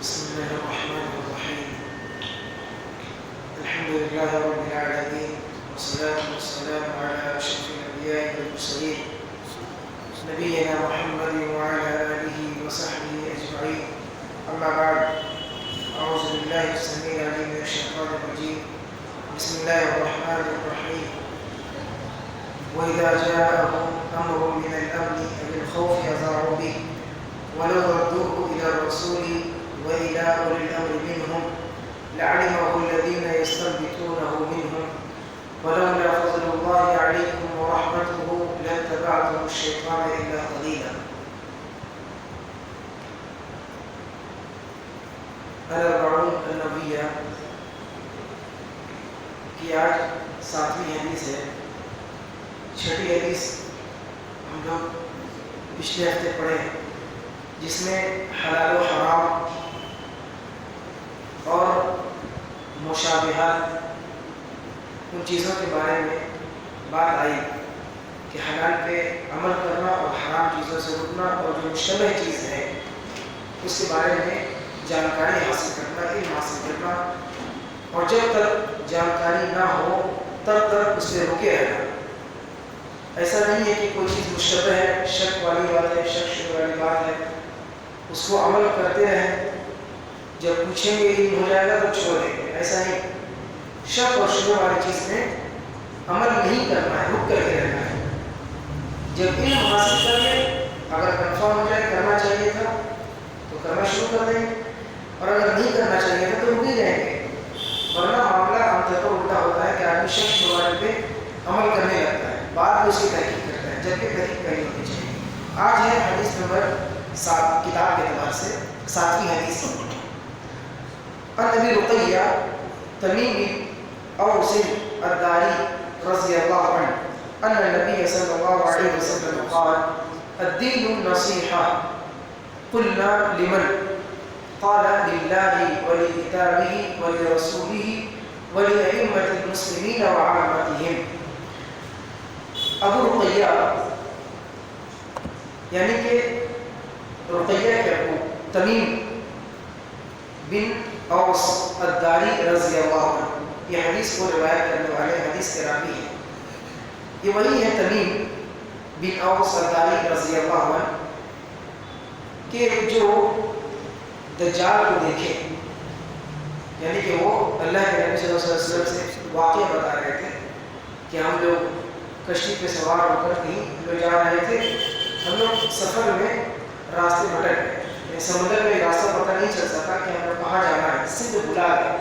بسم الله الرحمن الرحيم. الحمد لله رب العالمين، والصلاة والسلام على أشرف الأنبياء والمرسلين نبينا محمد وعلى آله وصحبه أجمعين. أما بعد، أعوذ بالله السميع العليم من الشيطان الرجيم. بسم الله الرحمن الرحيم. وإذا جاءهم أمر من الأمن أو الخوف أذاعوا به ولو ردوه إلى الرسول وإلى أولي الأمر منهم لعلمه الذين يستنبطونه منهم ولولا فضل الله عليكم ورحمته لاتبعتم الشيطان إلا قليلا. الأربعون النبوية کی آج 7ویں حدیث ہے. چھٹی حدیث ہم لوگ پچھلے ہفتے پڑھے جس میں حلال و حرام اور مشابہات ان چیزوں کے بارے میں بات آئی کہ حلال پہ عمل کرنا اور حرام چیزوں سے رکنا اور جو مشتبہ چیز ہے اس کے بارے میں جانکاری حاصل کرنا، علم حاصل کرنا، اور جب تک جانکاری نہ ہو تب تک اس سے رکے رہنا. ایسا نہیں ہے کہ کوئی چیز مشتبہ ہے، شک والی بات ہے، شک والی بات ہے، اس کو عمل کرتے رہیں، جب پوچھیں گے علم ہو جائے گا تو چھوڑ دیں گے. ایسا نہیں. شک اور شبہ والی چیز میں عمل نہیں کرنا ہے، رک کر کے رہنا ہے. جب علم حاصل کر لیں، اگر کنفرم ہو جائے کرنا چاہیے تھا تو کرنا شروع کر دیں گے، اور اگر نہیں کرنا چاہیے تھا تو رک ہی جائیں گے. ورنہ معاملہ عام طور پر الٹا ہوتا ہے کہ آدمی شک شبہ پہ عمل کرنے لگتا ہے، بعد میں اس کی تحقیق کرتا ہے، جبکہ تحقیق کرنی ہونی چاہیے. آج ہے حدیث نمبر 7 کتاب کے اعتبار سے 7ویں حدیث. عن ابی رقیہ تمیم بن اوس الداری رضی اللہ عنہ ان النبی صلی اللہ علیہ وسلم قال الدین النصیحہ قلنا لمن قال للہ ولکتابہ ولرسولہ ولأئمة المسلمین وعامتہم. ابو رقیہ یعنی کہ رقیہ کے ابو تمیم بن اوس الداری رضی اللہ عنہ یہ حدیث کو روایت کرنے والے حدیث کے راوی ہیں. یہ وہی ہے تمیم بن اوس الداری رضی اللہ عنہ کہ جو دجال کو دیکھے، یعنی کہ وہ اللہ کے نبی صلی اللہ علیہ وسلم سے واقعہ بتا رہے تھے کہ ہم لوگ کشتی پہ سوار ہو کر کہیں لے جا رہے تھے، ہم لوگ سفر میں راستے بھٹک گئے، سمندر میں راستہ پتہ نہیں چل سکا کہ ہم لوگ کہاں جانا ہے، صرف بھلا گئے.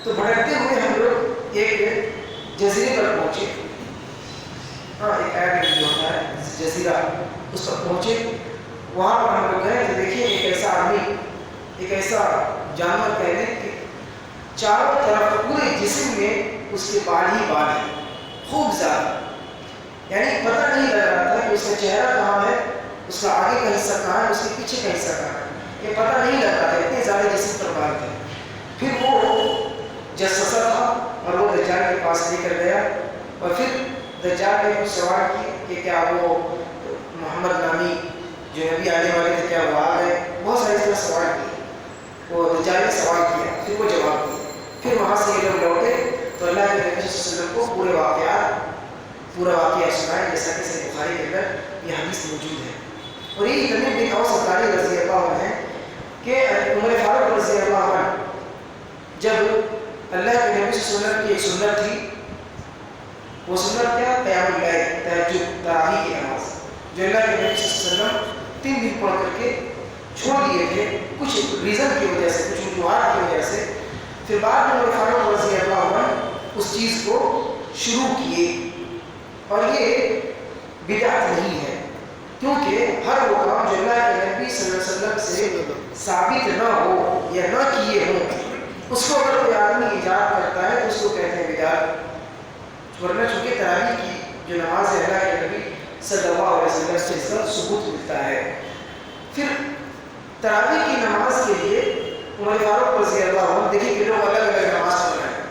تو بھٹکتے ہوئے ہم لوگ ایک جزیرے پر پہنچے. ایک ایپ جو ہوتا ہے جزیرہ، اس پر پہنچے. وہاں پر ہم لوگ گئے تو دیکھیے ایک ایسا آدمی، ایک ایسا جانور کہہ لیں کہ چاروں طرف پورے جسم میں اس کے بال ہی بال ہیں، خوب زیادہ. یعنی پتہ نہیں لگ رہا تھا کہ اس کا چہرہ کہاں ہے، اس کا آگے کا حصہ کہاں ہے، اس کے پیچھے کا حصہ کہاں ہے. یہ پتہ نہیں لگ رہا تھا، اتنے زیادہ جسم پر بال تھے. پھر وہ جسسہ تھا اور وہ دجال کے پاس لے کر گیا، اور پھر دجال نے کچھ سوال کیے کہ کیا وہ محمد نامی جو نبی آنے والے تھے کیا وہ آ گئے. بہت سارے اس طرح سوال کیے. وہ دجال نے سوال کیا، پھر وہ جواب دیا. پھر وہاں سے یہ لوگ لوٹے تو اللہ کے نبی صلی اللہ علیہ وسلم کو پورا واقعہ سنائے، جیسا کہ صحیح بخاری کے اندر یہ حدیث موجود ہے. اور یہ تمیم بن اوس الداری رضی اللہ عنہ ہے کہ عمر فاروق رضی اللہ عنہ جب اللہ کے نبی صلی اللہ علیہ وسلم کی ایک سنت تھی، وہ سنت کیا؟ قیام اللیل، تہجد، تراویح کی نماز، جو اللہ کے نبی صلی اللہ علیہ وسلم 3 دن پڑھ کر کے چھوڑ دیے تھے کچھ ریزن کی وجہ سے، کچھ وجوہات کی وجہ سے. پھر بعد میں عمر فاروق رضی اللہ عنہ اس چیز کو شروع کیے. اور یہ بدعت نہیں ہے، کیونکہ ہر وہ کام جو اللہ کے نبی صلی اللہ علیہ وسلم سے ثابت نہ ہو یا نہ کیے ہوں، اس کو اگر کوئی آدمی ایجاد کرتا ہے تو اس کو کہتے ہیں بدعت. ورنہ چونکہ تراویح کی جو نماز ہے اللہ کے نبی صلی اللہ علیہ وسلم سے اس کا ثبوت ملتا ہے. پھر تراویح کی نماز کے لیے عمر فاروق رضی اللہ عنہ دیکھیں کہ لوگ الگ الگ نماز پڑھ رہے ہیں،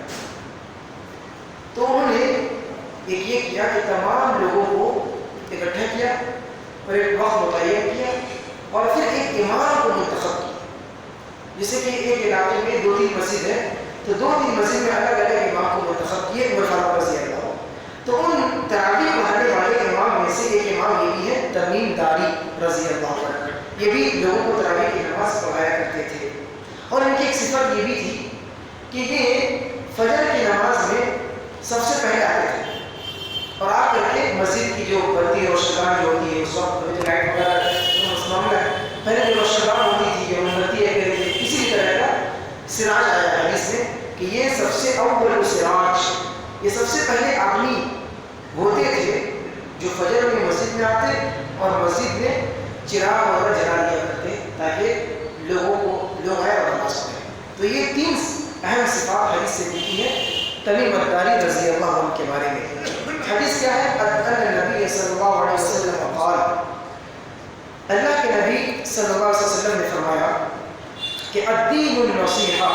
تو انہوں نے ایک یہ کیا کہ تمام لوگوں کو اکٹھا کیا اور ایک وقت متعین کیا اور پھر ایک امام کو منتخب کیا. جیسے کہ ایک علاقے میں 2-3 مسجد ہے تو 2-3 مسجد میں الگ الگ امام کو منتخب کیے عمر فاروق رضی اللہ عنہ. تو ان تراویح پڑھانے والے امام میں سے ایک امام یہ بھی ہے تمیم داری رضی اللہ عنہ. یہ بھی لوگوں کو تراویح کی نماز پڑھایا کرتے تھے اور ان کی ایک صفت یہ بھی تھی کہ یہ فجر کی نماز میں سب سے پہلے آتے تھے اور آ کر کے مسجد کی جو بڑھتی روشنگان جو ہوتی ہے اس وقت لائٹ وغیرہ معاملہ ہے پہلے جو روشنگان ہوتی تھی جو بڑھتی ہے کسی بھی طرح کا سراج آیا ہے حدیث میں کہ یہ سب سے اول سراج، یہ سب سے پہلے آدمی ہوتے تھے جو فجر میں مسجد میں آتے اور مسجد میں چراغ وغیرہ جلا دیا کرتے تاکہ لوگ آئے اور نماز پڑھیں. تو یہ 3 اہم صفات حدیث سے ملتی ہے تمیم الداری رضی اللہ عنہ کے بارے میں. حدیث کیا ہے؟ ان نبی صلی اللہ علیہ وسلم قال، اللہ کے نبی صلی اللہ علیہ وسلم نے فرمایا کہ الدین النصیحہ،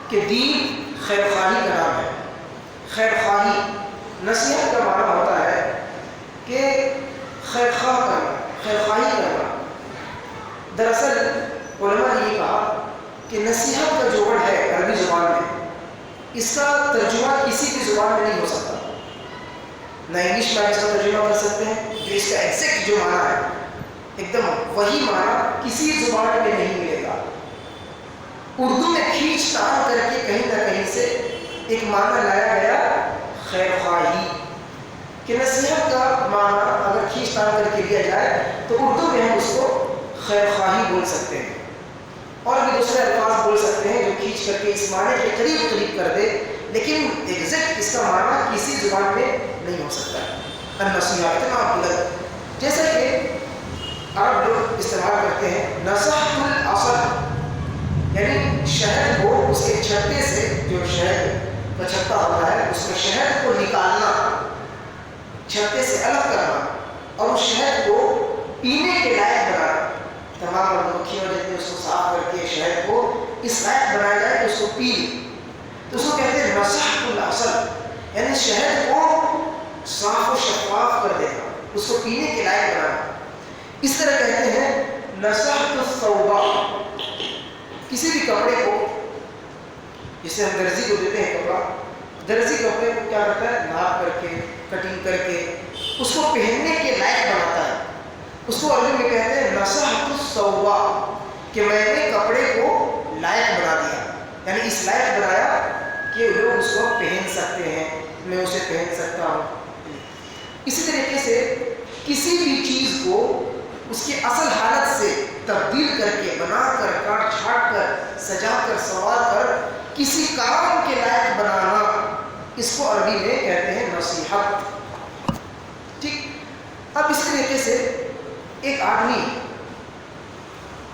کہ دین خیر خواہی کا نام ہے. خیر خواہی، نصیحت کا معنی ہوتا ہے کہ خیر خواہ کرنا، خیر خواہی کرنا. دراصل علماء نے یہ کہا کہ نصیحت کا جو ورڈ ہے عربی زبان میں، اس کا ترجمہ کسی بھی زبان میں نہیں ہو سکتا. نہ انگلش میں اس کا ترجمہ کر سکتے ہیں جو اس کا ایگزیکٹ جو معنی ہے ایک دم وہی معنی کسی زبان میں نہیں ملے گا. اردو میں کھینچ تان کر کے کہیں نہ کہیں سے ایک معنی لایا گیا خیر خواہی، کہ نصیحت کا معنی اگر کھینچ تان کر کے لیا جائے تو اردو میں ہم اس کو خیر خواہی بول سکتے ہیں اور بھی دوسرے الفاظ بول سکتے ہیں جو کھینچ کر کے اس معنی کے قریب کر دے، لیکن ایگزیکٹ اس کا معنی کسی زبان میں نہیں ہو سکتا. النصیحہ اتنا بلند، جیسا کہ عرب لوگ استعمال کرتے ہیں نصحت العصر، یعنی شہد کو اس کے چھتے سے، جو شہد کا چھتا ہوتا ہے اس میں شہد کو نکالنا، چھتے سے الگ کرنا اور اس شہد کو پینے کے لائق بنانا. تمام مکھیوں جتنے اس کو صاف کر کے شہد کو اس لائق بنایا جائے کہ اس کو پی لیں، تو اس کو کہتے ہیں نصحت العصر، یعنی شہد کو صاف و شفاف کر دینا، اس کو پینے کے لائق بنانا. اس طرح کہتے ہیں نصحت الثوب، کسی بھی کپڑے کو، جسے ہم درزی کو دیتے ہیں کپڑا، درزی کپڑے کو کیا کرتا ہے؟ ناپ کر کے، کٹنگ کر کے اس کو پہننے کے لائق بناتا ہے. اس کو عربی میں کہتے ہیں نصحت الثوب، کہ میں نے کپڑے کو لائق بنا دیا، یعنی اس لائق بنایا کہ لوگ اس کو پہن سکتے ہیں، میں اسے پہن سکتا ہوں. اسی طریقے سے کسی بھی چیز کو اس کی اصل حالت سے تبدیل کر کے، بنا کر، کاٹ چھاٹ کر، سجا کر، سنوار کر کسی کام کے لائق بنانا، اس کو عربی میں کہتے ہیں نصیحت. ٹھیک. اب اس طریقے سے ایک آدمی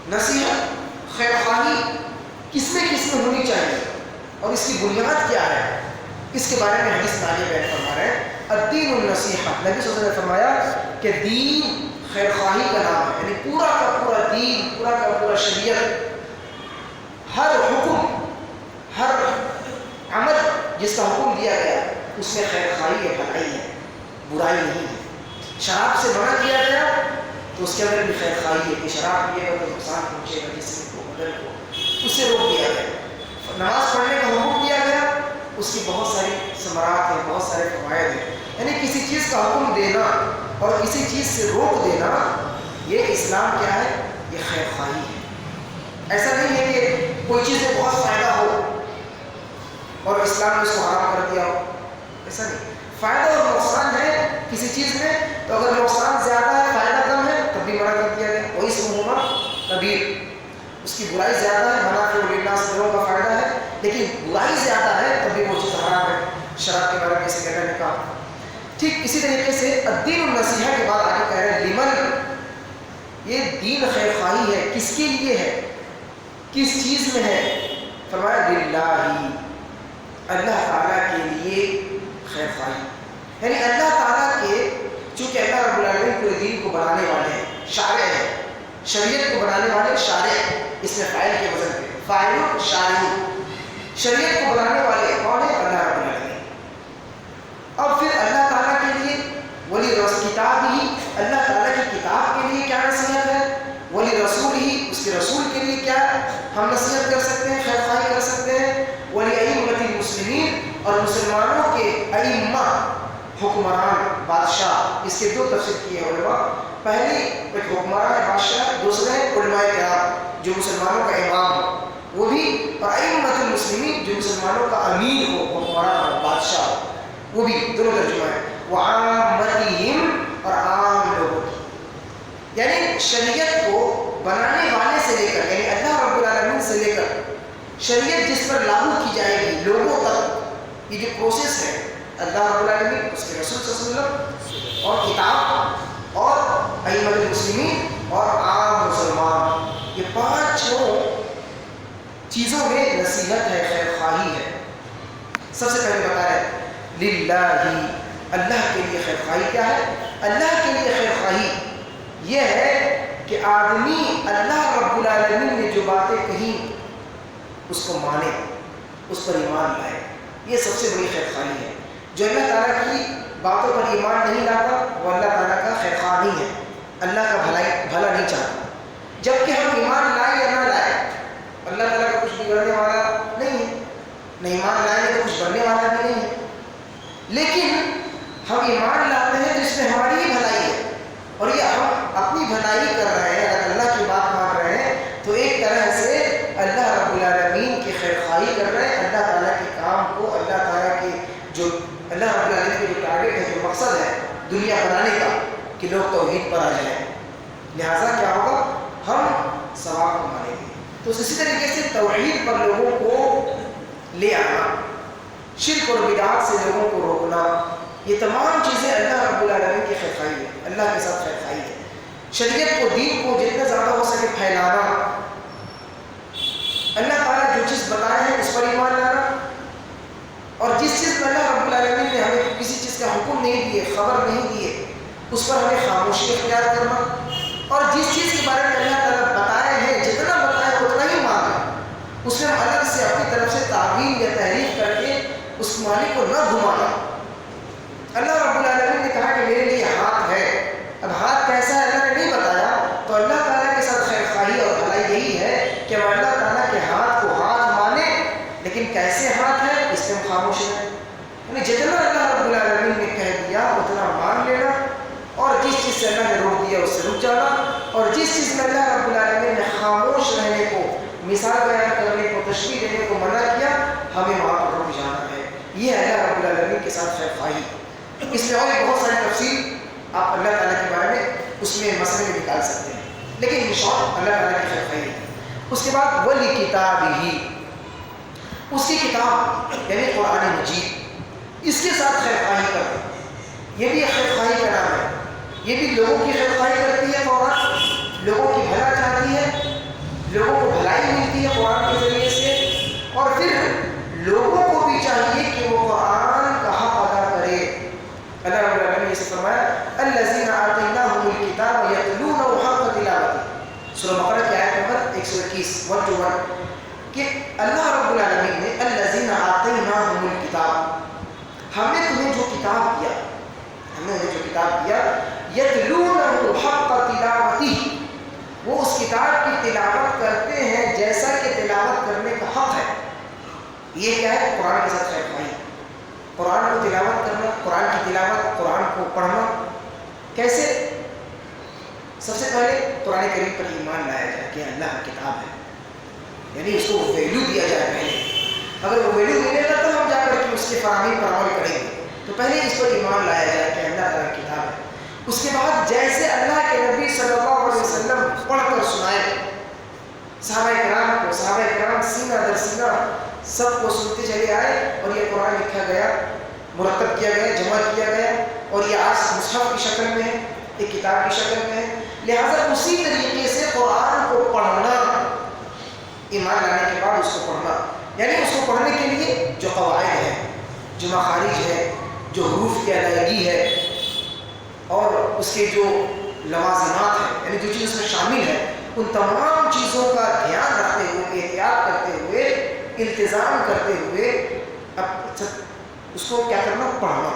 نصیحت، خیر خواہی کس میں ہونی چاہیے اور اس کی بنیاد کیا ہے، اس کے بارے میں حدیث میں آگے بیان فرما رہے ہیں. الدین النصیحہ، نبی صلی اللہ علیہ وسلم نے فرمایا کہ دین خیر خواہی کا نام ہے، یعنی پورا کا پورا دین، پورا کا پورا شریعت، ہر حکم، ہر عمل جس کا حکم دیا گیا اس میں خیر خواہی ہے، بھلائی ہے، برائی نہیں ہے. شراب سے منع کیا گیا تو اس کے اندر بھی خیر خواہی ہے کہ شراب پیے گا تو نقصان پہنچے گا جسم کو، بدن کو، اس سے روک دیا گیا. نماز پڑھنے کا حکم دیا گیا، اس کی بہت ساری ثمرات ہیں، بہت سارے فوائد ہیں. یعنی کسی چیز کا حکم دینا اور کسی چیز سے روک دینا، یہ اسلام کیا ہے؟ یہ خیر خواہی ہے. ایسا نہیں ہے کہ کوئی چیز میں بہت فائدہ ہو اور اسلام نے اس کو حرام کر دیا ہو، ایسا نہیں. فائدہ اور نقصان ہے کسی چیز میں، تو اگر نقصان زیادہ ہے، فائدہ کم ہے، تب بھی منع کر دیا گیا. وہی سموما کبیر، اس کی برائی زیادہ ہے، منافع للناس، لوگوں کا فائدہ ہے، لیکن برائی زیادہ ہے تب بھی وہ چیز حرام ہے. شراب کے بارے میں اسے کہنے نے کہا. ٹھیک اسی طریقے سے الدین النصیحہ کے بعد آگے کہہ رہے ہیں لمن، یہ دین خیر خواہی ہے، کس کے لیے ہے، کس چیز میں ہے؟ فرمایا للہ، اللہ تعالیٰ کے لیے خیر خواہی، یعنی اللہ تعالیٰ کے، چونکہ اللہ رب العالمین پورے دین کو بنانے والے ہیں، شارع ہیں، شریعت کو بنانے والے شارع، اس میں فاعل کے وزن پہ، فاعل شارع، شریعت کو بنانے والے کون ہیں؟ اللہ رب العالمین. اور پھر اللہ تعالیٰ کے لیے ولی کتاب ہی، اللہ تعالیٰ کی کتاب کے لیے کیا نصیحت ہے؟ ولی رسول ہی، اس کے رسول کے لیے کیا ہم نصیحت کر سکتے ہیں، خیر خواہی کر سکتے ہیں وَلِأَئِمَّةِ الْمُسْلِمِينَ، اور مسلمانوں کے ائمہ، حکمران، بادشاہ. اس کے دو تفسیر کیے ہیں علماء. پہلی ایک حکمران بادشاہ، دوسرے علماء کرام جو مسلمانوں کا امام ہو وہ بھی، اور ائمۃ المسلمین جو مسلمانوں کا امیر ہو، حکمران ہو، بادشاہ ہو وہ بھی. دونوں ترجمہ ہے. وعامتہم، اور عام لوگوں کی، یعنی شریعت کو بنانے والے سے لے کر، یعنی اللہ رب العالمین سے لے کر شریعت جس پر لاگو کی جائے گی لوگوں تک، یہ جو پروسیس ہے، اللہ رب العالمین، اس کے رسول صلی اللہ علیہ وسلم اور کتاب اور ائمۃ المسلمین اور عام مسلمان، یہ پانچوں چیزوں میں نصیحت ہے، خیر خواہی ہے. سب سے پہلے بتا رہے ہیں للہ، اللہ کے لیے خیر خواہی کیا ہے؟ اللہ کے لیے خیر خواہی یہ ہے کہ آدمی اللہ رب العالمین نے جو باتیں کہیں اس کو مانے، اس پر ایمان لائے. یہ سب سے بڑی خیر خواہی ہے. جو اللہ تعالیٰ کی باتوں پر ایمان نہیں لاتا وہ اللہ تعالیٰ کا خیر خواہ نہیں ہے، اللہ کا بھلا نہیں چاہتا. جب کہ ہم ایمان لائے یا نہ لائے، اللہ تعالیٰ کا کچھ بگڑنے والا نہیں ہے، نہ ایمان لائے تو کچھ بننے والا بھی نہیں ہے. لیکن ہم ایمان لاتے ہیں جس میں ہماری ہی بھلائی ہے، اور یہ ہم اپنی بھلائی کر رہے ہیں. اگر اللہ کی بات مان رہے ہیں تو ایک طرح سے اللہ رب العالمین کی خیر خواہی کر رہے ہیں. اللہ تعالیٰ کے کام کو، اللہ تعالیٰ کے جو اللہ رب العالمین کے جو ٹارگیٹ ہے، جو مقصد ہے دنیا بنانے کا کہ لوگ توحید پر آ جائیں، لہٰذا کیا ہوگا؟ ہم ثواب کو مانیں گے. تو اسی طریقے سے توحید پر لوگوں کو لے آنا، شرک اور بدعات سے لوگوں کو روکنا، یہ تمام چیزیں اللہ رب العالمین کی خیر خواہی ہے، اللہ کے ساتھ خیر خواہی ہے. شریعت کو، دین کو جتنا زیادہ ہو سکے پھیلانا، اللہ تعالیٰ جو چیز بتائے ہیں اس پر ایمان لانا، اور جس چیز میں اللہ رب العالمین نے ہمیں کسی چیز کا حکم نہیں دیے، خبر نہیں دیے، اس پر ہمیں خاموشی اختیار کرنا، اور جس چیز کے بارے میں اللہ تعالیٰ بتائے ہیں جتنا بتائے اتنا ہی ماننا، اس میں الگ سے اپنی طرف سے تعویل یا تحریف کر کے اس معنی کو نہ گھمانا. اللہ رب العالمین نے کہا کہ میرے لیے ہاتھ ہے، اب ہاتھ کیسا ہے اللہ نے نہیں بتایا، تو اللہ تعالیٰ کے ساتھ خیر خواہی اور بھلائی یہی ہے کہ ہم اللہ تعالیٰ کے ہاتھ کو ہاتھ مانے، لیکن کیسے ہاتھ ہے اس پہ ہم خاموش ہیں. یعنی جتنا اللہ رب العالمین نے کہہ دیا اتنا مان لینا، اور جس چیز سے اللہ نے روک دیا اس سے رک جانا، اور جس چیز میں اللہ رب العالمین نے خاموش رہنے کو، مثال بیان کرنے کو، تشریح دینے کو منع کیا، ہمیں وہاں پر رک جانا ہے. یہ ہے اللہ رب العالمین کے ساتھ خیر خواہی. اس میں اور بہت ساری تفصیل آپ اللہ تعالیٰ کے بارے میں اس میں مسئلے میں نکال سکتے ہیں، لیکن ان شاء اللہ تعالیٰ کی خیر خواہی. اس کے بعد ولی کتابہ، اس کی کتاب یعنی قرآن مجید، اس کے ساتھ خیر خواہی کرتے ہیں. یہ بھی ایک خیر خواہی کا نام ہے. یہ بھی لوگوں کی خیر خواہی کرتی ہے. قرآن لوگوں کی بھلا چاہتی ہے، لوگوں کو بھلائی ملتی ہے قرآن کے ذریعے سے، اور پھر لوگوں کو بھی چاہیے کہ وہ قرآن کا حق ادا کرے. اللہ رب العالمین نے اسے فرمایا الذین آتیناہم الکتاب یتلونہ حق تلاوتہ، سورہ بقرہ کی آیت نمبر 121 کہ اللہ رب العالمین نے الذین آتیناہم الکتاب، ہم نے تمہیں جو کتاب دیا، ہم نے جو کتاب دیا، یتلونہ حق تلاوتہ، وہ اس کتاب کی تلاوت کرتے ہیں جیسا کہ تلاوت کرنے کا حق ہے. یہ کیا ہے؟ قرآن کے ساتھ خیر خواہی. قرآن کو تلاوت کرنا، قرآن کی تلاوت، قرآن کو پڑھنا. کیسے؟ سب سے پہلے قرآن کریم پر ایمان لایا جائے کہ اللہ کتاب ہے، یعنی اس کو ویلیو دیا جائے. پہلے اگر وہ ویلیو ملے گا تو ہم جا کر کے اس کے فراہمی پر عمل کریں گے. تو پہلے اس پر ایمان لایا جائے کہ اللہ تعالیٰ کی کتاب ہے. اس کے بعد جیسے اللہ کے نبی صلی اللہ علیہ وسلم پڑھ کر سنائے صحابہ کرام سینہ در سینہ سب کو سنتے چلے آئے، اور یہ قرآن لکھا گیا، مرتب کیا گیا، جمع کیا گیا، اور یہ آج مصحف کی شکل میں ہے، ایک کتاب کی شکل میں ہے. لہٰذا اسی طریقے سے قرآن کو پڑھنا، ایمان لانے کے بعد اس کو پڑھنا، یعنی اس کو پڑھنے کے لیے جو قواعد ہے، جو مخارج ہے، جو حروف کی ادائیگی ہے، اور اس کے جو لوازمات ہیں، یعنی جو چیز اس میں شامل ہے، ان تمام چیزوں کا دھیان رکھتے ہوئے، احتیاط کرتے ہوئے، التزام کرتے ہوئے اب اس کو کیا کرنا؟ پڑھنا.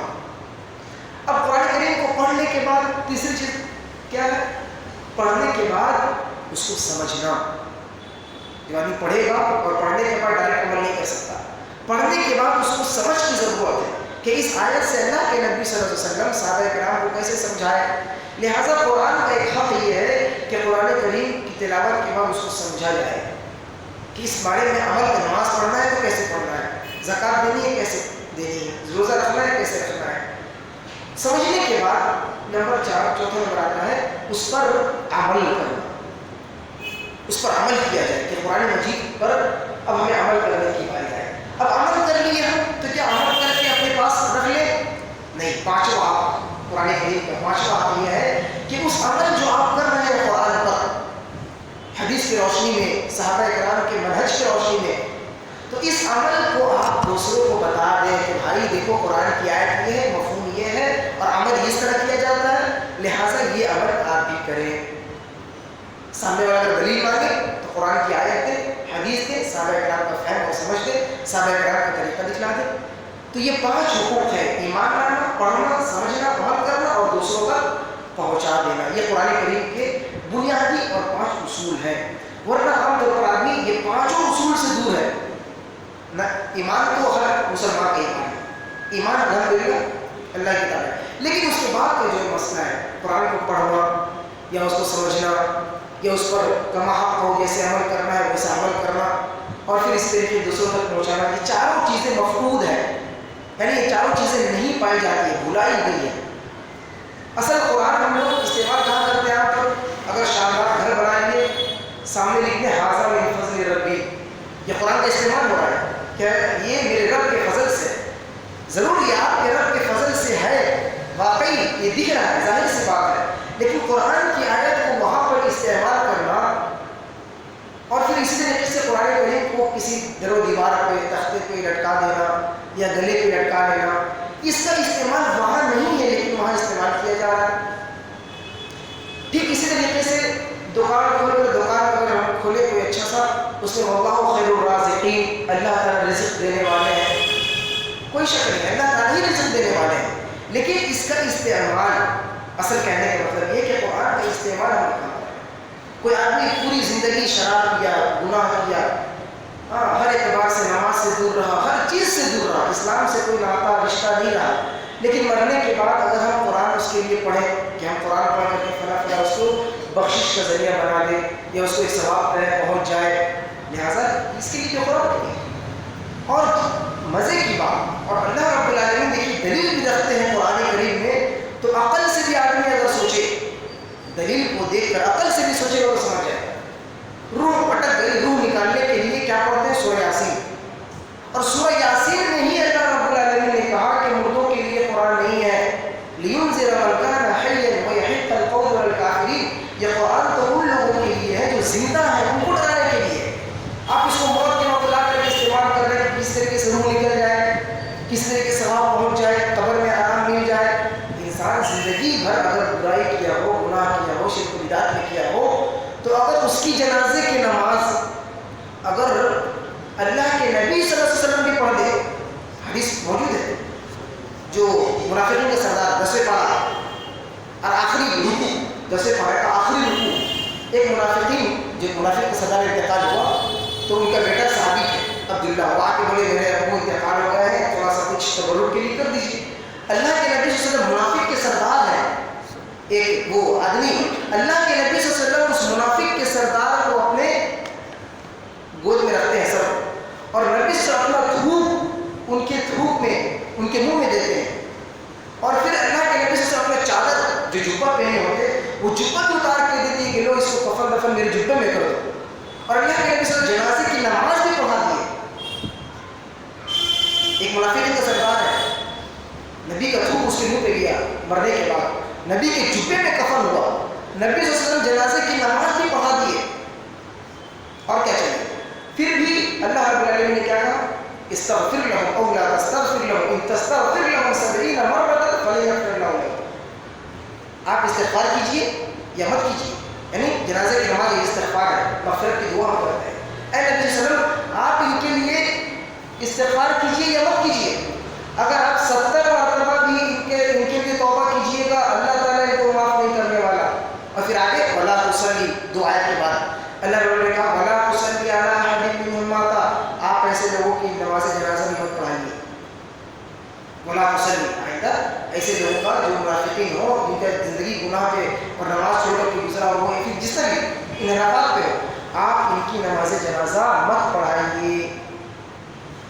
اب قرآن کریم کو پڑھنے کے بعد تیسری چیز کیا ہے؟ پڑھنے کے بعد اس کو سمجھنا. جو آدمی پڑھے گا اور پڑھنے کے بعد ڈائریکٹ عمل نہیں کر سکتا، پڑھنے کے بعد اس کو سمجھ کی ضرورت ہے کہ اس آیت سے اللہ کے نبی صلی اللہ علیہ وسلم صحابہ کرام کو کیسے سمجھائے۔ لہٰذا قرآن کا ایک حق یہ ہے کہ قرآن کریم کی تلاوت کے بعد اس کو سمجھا جائے کہ اس بارے میں عمل کا، نماز پڑھنا ہے تو کیسے پڑھنا ہے، زکوٰۃ دینی ہے کیسے دینی ہے، روزہ رکھنا ہے کیسے رکھنا ہے۔ سمجھنے کے بعد نمبر 4 چوتھا نمبر آتا ہے اس پر عمل کرنا، اس پر عمل کیا جائے کہ قرآن مجید پر اب ہمیں عمل کرنے کی باری ہے۔ اب عمل کر لیے ہم تو کیا عمل کر کے اپنے پاس رکھ لیں؟ نہیں، پانچواں حق قرآن کریم کا پانچواں حق یہ ہے کہ اس عمل جو آپ کر رہے ہیں قرآن پر، حدیث کی روشنی میں، صحابہ کرام کے منہج کی روشنی میں، تو اس عمل کو آپ دوسروں کو بتا دیں کہ بھائی دیکھو قرآن کی آیت یہ ہے، مفہوم یہ ہے اور عمل اس طرح کیا جاتا ہے، لہٰذا یہ عمل آپ بھی کریں۔ سامنے والا اگر دلیل مانگے تو قرآن کی آیت دے، حدیث دے، صحابہ کرام کا فہم اور سمجھ دے، صحابہ کرام کا طریقہ دکھلا دے۔ تو یہ 5 حقوق ہے: ایمان لانا، پڑھنا، سمجھنا، عمل کرنا اور دوسروں تک پہنچا دینا۔ یہ قرآن کریم کے بنیادی اور 5 اصول ہیں، ورنہ عام طور پر آدمی یہ 5 اصول سے دور ہے۔ نہ ایمان تو ہر مسلمان کا ایمان ہے، ایمان الحمدللہ اللہ کی تعالیٰ، لیکن اس کے بعد کا جو مسئلہ ہے قرآن کو پڑھنا یا اس کو سمجھنا یا اس پر کما حق ہو جیسے عمل کرنا ہے ویسے عمل کرنا اور پھر اس طریقے دوسروں تک پہنچانا، یہ چاروں چیزیں مفقود ہیں، یعنی یہ چاروں چیزیں نہیں پائی جاتی ہیں، بھلائی گئی ہیں۔ اصل قرآن ہم لوگ استعمال کہاں کرتے ہیں؟ آپ اگر شاندار گھر بنائیں گے سامنے لکھنے ھذا من فضل ربی، یہ قرآن کا استعمال ہو رہا ہے کہ یہ میرے رب کے فضل سے، ضرور یہ آپ کے رب کے فضل سے ہے، واقعی یہ دکھ رہا ہے، ظاہر سی بات ہے، لیکن قرآن کی آیت کو وہاں پر استعمال کرنا اور پھر اسی طریقے سے قرآن کریم کو کسی در و دیوار پہ، تختے پہ لٹکا دینا یا گلے پہ لٹکا لینا، اس کا استعمال وہاں نہیں ہے لیکن وہاں استعمال کیا جا رہا ہے۔ ٹھیک اسی طریقے سے دکان کھول کر، دکان اگر ہم کھولے کوئی اچھا سا، اس میں واللہ خیر الرازقین، اللہ تعالیٰ رزق دینے والے ہیں، کوئی شک نہیں، اللہ تعالیٰ ہی رزق دینے والے ہیں، لیکن اس کا استعمال، اصل کہنے کا مطلب یہ کہ قرآن کا استعمال ہم کریں۔ کوئی آدمی پوری زندگی شراب کیا، گناہ کیا، ہر اعتبار سے نماز سے دور رہا، ہر چیز سے دور رہا، اسلام سے کوئی ناتا رشتہ نہیں رہا، لیکن مرنے کے بعد اگر ہم قرآن اس کے لیے پڑھیں کہ ہم قرآن پڑھ کر کے فلاں فلاں اس کو بخشش کا ذریعہ بنا دیں یا اس کو ایک ثواب طرح پہنچ جائے، لہٰذا اس کے لیے جو قرآن نہیں ہے۔ اور مزے کی بات، اور اللہ رب العالمین دیکھیے دلیل بھی رکھتے ہیں قرآن کریم میں، تو عقل سے بھی آدمی اگر سوچے، دلیل کو دیکھ کر عقل سے بھی سوچے گا تو سمجھ جائے گا۔ روح پٹک گئی، روح نکالنے کے لیے کیا پڑھتے ہیں؟ سورہ یاسین، اور سورہ یاسین میں ہی اللہ رب العالمین نے کہا کہ مردوں کے لیے قرآن نہیں ہے، لِيُنذِرَ مَن كَانَ حَيًّا وَيَحِقَّ الْقَوْلُ عَلَى الْكَافِرِينَ، یہ قرآن تو ان لوگوں کے لیے ہے جو زندہ ہے، ان کو ڈرانے کے لیے۔ آپ اس کو موت کے وقت لا کر کے استعمال کر رہے ہیں، کس طریقے سے روح نکل جائے، کس طریقے سے ثواب پہنچ جائے، قبر میں آرام مل جائے۔ انسان زندگی بھر اگر برائی کیا ہو، گناہ کیا ہو، شرک و بدعت میں کیا ہو، تو اگر اس کی جنازے کی نماز اگر اللہ کے نبی صلی اللہ علیہ وسلم بھی پڑھ دے، حدیث موجود ہے، جو منافقین کا سردار 10ویں پارہ اور آخری رکوع، 10ویں پارہ کا آخری رکوع، ایک منافق کا سردار انتقال ہوا تو ان کا بیٹا صحابی ہے عبداللہ، وہ آ کے بولے میرے ابو انتقال ہو گئے ہیں، تھوڑا سا کچھ تبرک کے لیے کر دیجیے۔ اللہ کے نبی صلی اللہ علیہ وسلم منافق کے سردار ہیں، ایک وہ آدمی، اللہ کے نبی صلی اللہ علیہ وسلم اس منافق کے سردار کو اپنے گود میں رکھتے ہیں سر، اور نبی صلی اللہ علیہ وسلم تھوک ان کے تھوک میں ان کے منہ میں دیتے ہیں، اور پھر اللہ کے نبی صلی اللہ علیہ وسلم اپنے چادر جو جبہ پہنے ہوتے وہ جبہ بھی اتار کے دیتی کہ لو اس کو کفن دفن میرے جبے میں کر دو، اور اللہ کے نبی صلی اللہ علیہ وسلم جنازے کی نماز بھی پڑھا دیے۔ ایک منافق کا سردار ہے، نبی کا تھوک اس کے منہ پہ گیا مرنے کے بعد، نبی کے جبے میں کفن ہوا، نبی صلی اللہ علیہ وسلم جنازے کی نماز بھی پڑھا دیے، اور کیا چاہیے؟ پھر بھی اللہ رب العالمین نے کیا کہا؟ استغفر لهم او لا تستغفر لهم ان تستغفر لهم 70 مرة فلن يغفر الله لهم۔ آپ استغفار کیجئے یا مت کیجئے، یعنی جنازے کی نماز یہ استغفار ہے، مغفرت کی دعا ہم کرتے ہیں۔ اے نبی صلی اللہ علیہ وسلم آپ ان کے لیے استغفار کیجئے یا مت کیجئے، اگر آپ 70 مرتبہ بھی ان کے لیے توبہ کیجئے گا اللہ تعالیٰ ان کو معاف نہیں کرنے والا۔ اور پھر آگے ولا تصلی، دو آیت کے بعد اللہ رب نے کہا ولا تصلی علی منافقین ہو جن کا زندگی گناہ پہ اور نماز چھوڑ کر کے گزرا ہو یا پھر جس طرح انحرافات پہ ہو، آپ ان کی نماز جنازہ مت پڑھائیے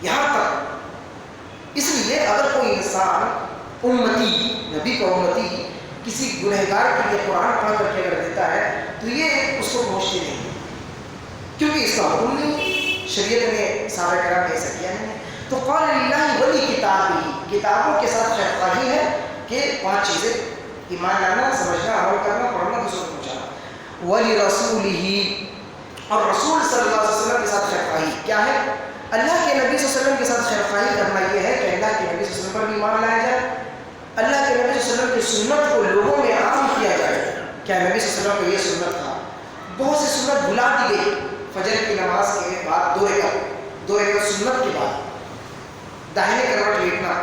یہاں تک۔ اس لیے اگر کوئی انسان امتی، نبی کا امتی، کسی گنہگار کے لیے قرآن پڑھ کر کے اگر دیتا ہے تو یہ اس کو پہنچتی نہیں، کیونکہ اس کا حکم نہیں، شریعت نے صحابہ کرام نے ایسا کیا نہیں۔ تو قال اللہ ولی کتابی، کتابوں کے ساتھ خیر خواہی ہے کہ 5 چیزیں: ایمان لانا، سمجھنا، عمل کرنا، پڑھنا، دوسروں کو پہنچانا۔ ولی رسولہ، اور رسول صلی اللہ علیہ وسلم کے ساتھ خیر خواہی کیا ہے؟ اللہ کے نبی صلی اللہ علیہ وسلم کے ساتھ خیر خواہی کرنا یہ ہے کہ اللہ کے نبی صلی اللہ علیہ وسلم پر بھی ایمان لایا جائے، اللہ کے نبی صلی اللہ علیہ وسلم کی سنت کو لوگوں میں عام کیا جائے۔ کیا نبی صلی اللہ علیہ وسلم کا یہ سنت تھا؟ بہت سی سنت بھلا دی گئی، فجر کی نماز کے بعد 2 رکعت سنت کے بعد داہنے کروٹ لیٹنا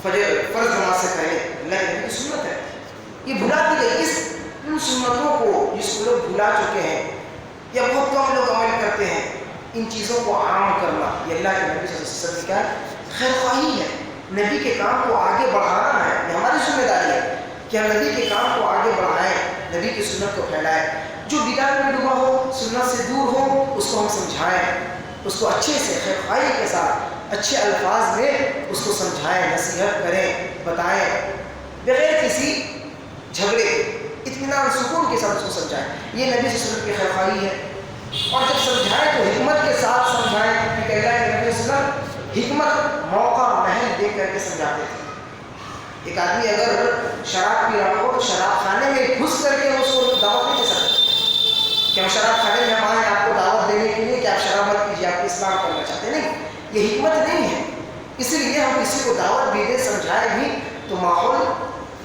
فجر فرض نماز سے پہلے اللہ کے نبی کی سنت ہے، یہ بھلا دی گئی۔ ان سنتوں کو جس کو لوگ بھلا چکے ہیں یا بہت کم لوگ عمل کرتے ہیں، ان چیزوں کو عام کرنا یہ اللہ کے نبی صلی اللہ علیہ وسلم کی کیا خیر خواہی ہے۔ نبی کے کام کو آگے بڑھانا ہے، یہ ہماری ذمہ داری ہے کہ ہم نبی کے کام کو آگے بڑھائیں، نبی کی سنت کو پھیلائیں۔ جو بدعت میں ڈوبا ہو، سنت سے دور ہو، اس کو ہم سمجھائیں، اس کو اچھے سے خیر خواہی کے ساتھ اچھے الفاظ میں اس کو سمجھائیں، نصیحت کریں، بتائیں، بغیر کسی جھگڑے کے، اطمینان سکون کے ساتھ اس کو سمجھائیں۔ یہ نبی صلی اللہ علیہ وسلم کی خیر خواہی ہے۔ اور جب سمجھائیں تو حکمت کے ساتھ سمجھائیں، کیونکہ اللہ کے نبی صلی اللہ علیہ وسلم حکمت، موقع، محل دیکھ کر کے سمجھاتے تھے۔ ایک آدمی اگر شراب پی رہا ہو تو شراب خانے میں گھس کر کے اس کو دعوت نہیں دے سکتے کہ ہم شراب خانے میں ہم آئیں آپ کو دعوت دینے کے لیے کہ آپ شراب مت کیجیے، آپ اسلام کرنا چاہتے نہیں، یہ حکمت نہیں ہے۔ اسی لیے ہم کسی کو دعوت بھی دیں، سمجھائیں بھی تو ماحول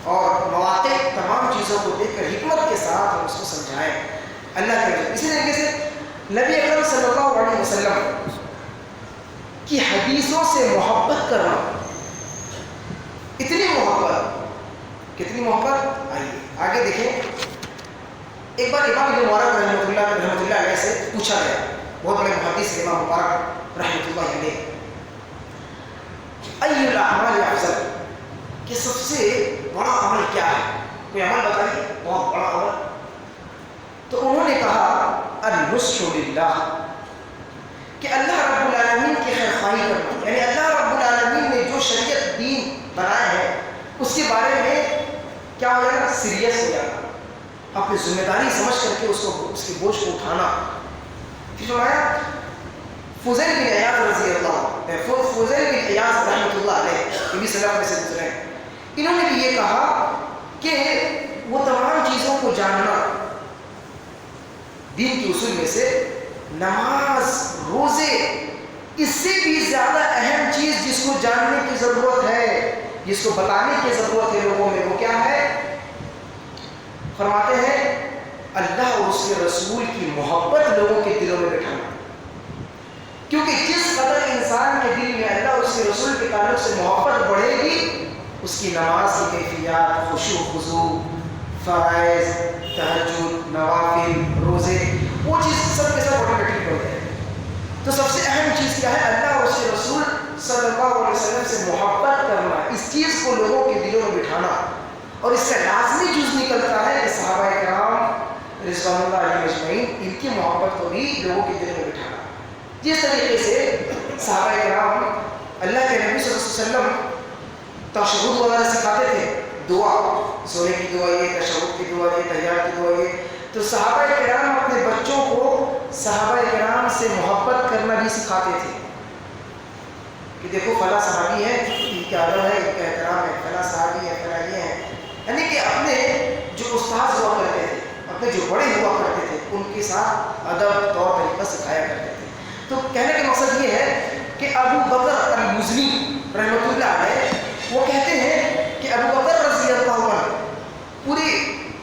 اور مواقع تمام چیزوں کو دیکھ کر حکمت کے ساتھ ہم اس کو سمجھائیں اللہ کے لیے۔ اسی طریقے سے نبی اکرم صلی اللہ علیہ وسلم کی حدیثوں سے محبت کرنا، اتنی محبت، کتنی محبت؟ آئیے آگے دیکھیں۔ ایک بار امام ابن مبارک رحمۃ اللہ علیہ سے پوچھا گیا، بہت بڑے محدث امام مبارک رحمۃ اللہ علیہ، ای الاعمال افضل، کہ سب سے بڑا عمل کیا ہے؟ کوئی عمل بتائیے بہت بڑا عمل۔ تو انہوں نے کہا النصح للہ، کہ اللہ رب العالمین کی خیر خواہی کرنا، یعنی اللہ رب العالمین نے جو شریعت دین بنایا ہے اس کے بارے میں کیا ہو جانا؟ سیریس ہو جانا، اپنی ذمہ داری سمجھ کر کے اس کے بوجھ کو اٹھانا۔ پھر فرمایا فضیل بن عیاض رضی اللہ، فضیل بن عیاض رحمۃ اللہ علیہ، یہ بھی سلف میں سے گزرے ہیں، انہوں نے بھی یہ کہا کہ وہ تمام چیزوں کو جاننا، دین کے اصول میں سے نماز، روزے، اس سے بھی زیادہ اہم چیز جس کو جاننے کی ضرورت ہے، جس کو بتانے کی ضرورت ہے لوگوں میں، وہ کیا ہے؟ فرماتے ہیں اللہ اور اس کے رسول کی محبت لوگوں کے دلوں میں بٹھانا، کیونکہ جس قدر انسان کے دل میں اللہ اور اس کے رسول کے تعلق سے محبت بڑھے گی، اس کی نماز کی کیفیات، خشوع و خضوع، فرائض، تہجد، نوافل، روزے، وہ چیز سب کے سب آٹومیٹک ہو جائے۔ تو سب سے اہم چیز کیا ہے؟ اللہ اور اس کے رسول صلی اللہ علیہ وسلم سے محبت کرنا، اس چیز کو لوگوں کے دلوں میں بٹھانا۔ اور اس کا لازمی جز نکلتا ہے کہ صحابہ کرام رضوان اللہ علیہ اجمعین، ان کی محبت کو بھی لوگوں کے دلوں میں بٹھانا۔ جس طریقے سے صحابہ کرام اللہ کے نبی صلی اللہ علیہ وسلم تشہد وغیرہ سکھاتے تھے، دعا، سونے کی دعا یہ، تشہد کی دعا یہ، تحیات کی دعا یہ، تو صحابہ کرام اپنے بچوں کو صحابہ کرام سے محبت کرنا بھی سکھاتے تھے کہ دیکھو فلاں صحابی ہے، ان کا ادب ہے، ان کا احترام ہے، فلاں صحابی ہے، فلاں یہ ہے، یعنی کہ اپنے جو استاد ہوا کرتے تھے، اپنے جو بڑے ہوا کرتے تھے، ان کے ساتھ ادب، طور طریقہ سکھایا کرتے تھے۔ تو کہنے کا مقصد یہ ہے کہ ابو بکر المزنی رحمۃ اللہ علیہ وہ کہتے ہیں کہ ابو بکر رضی اللہ عنہ پوری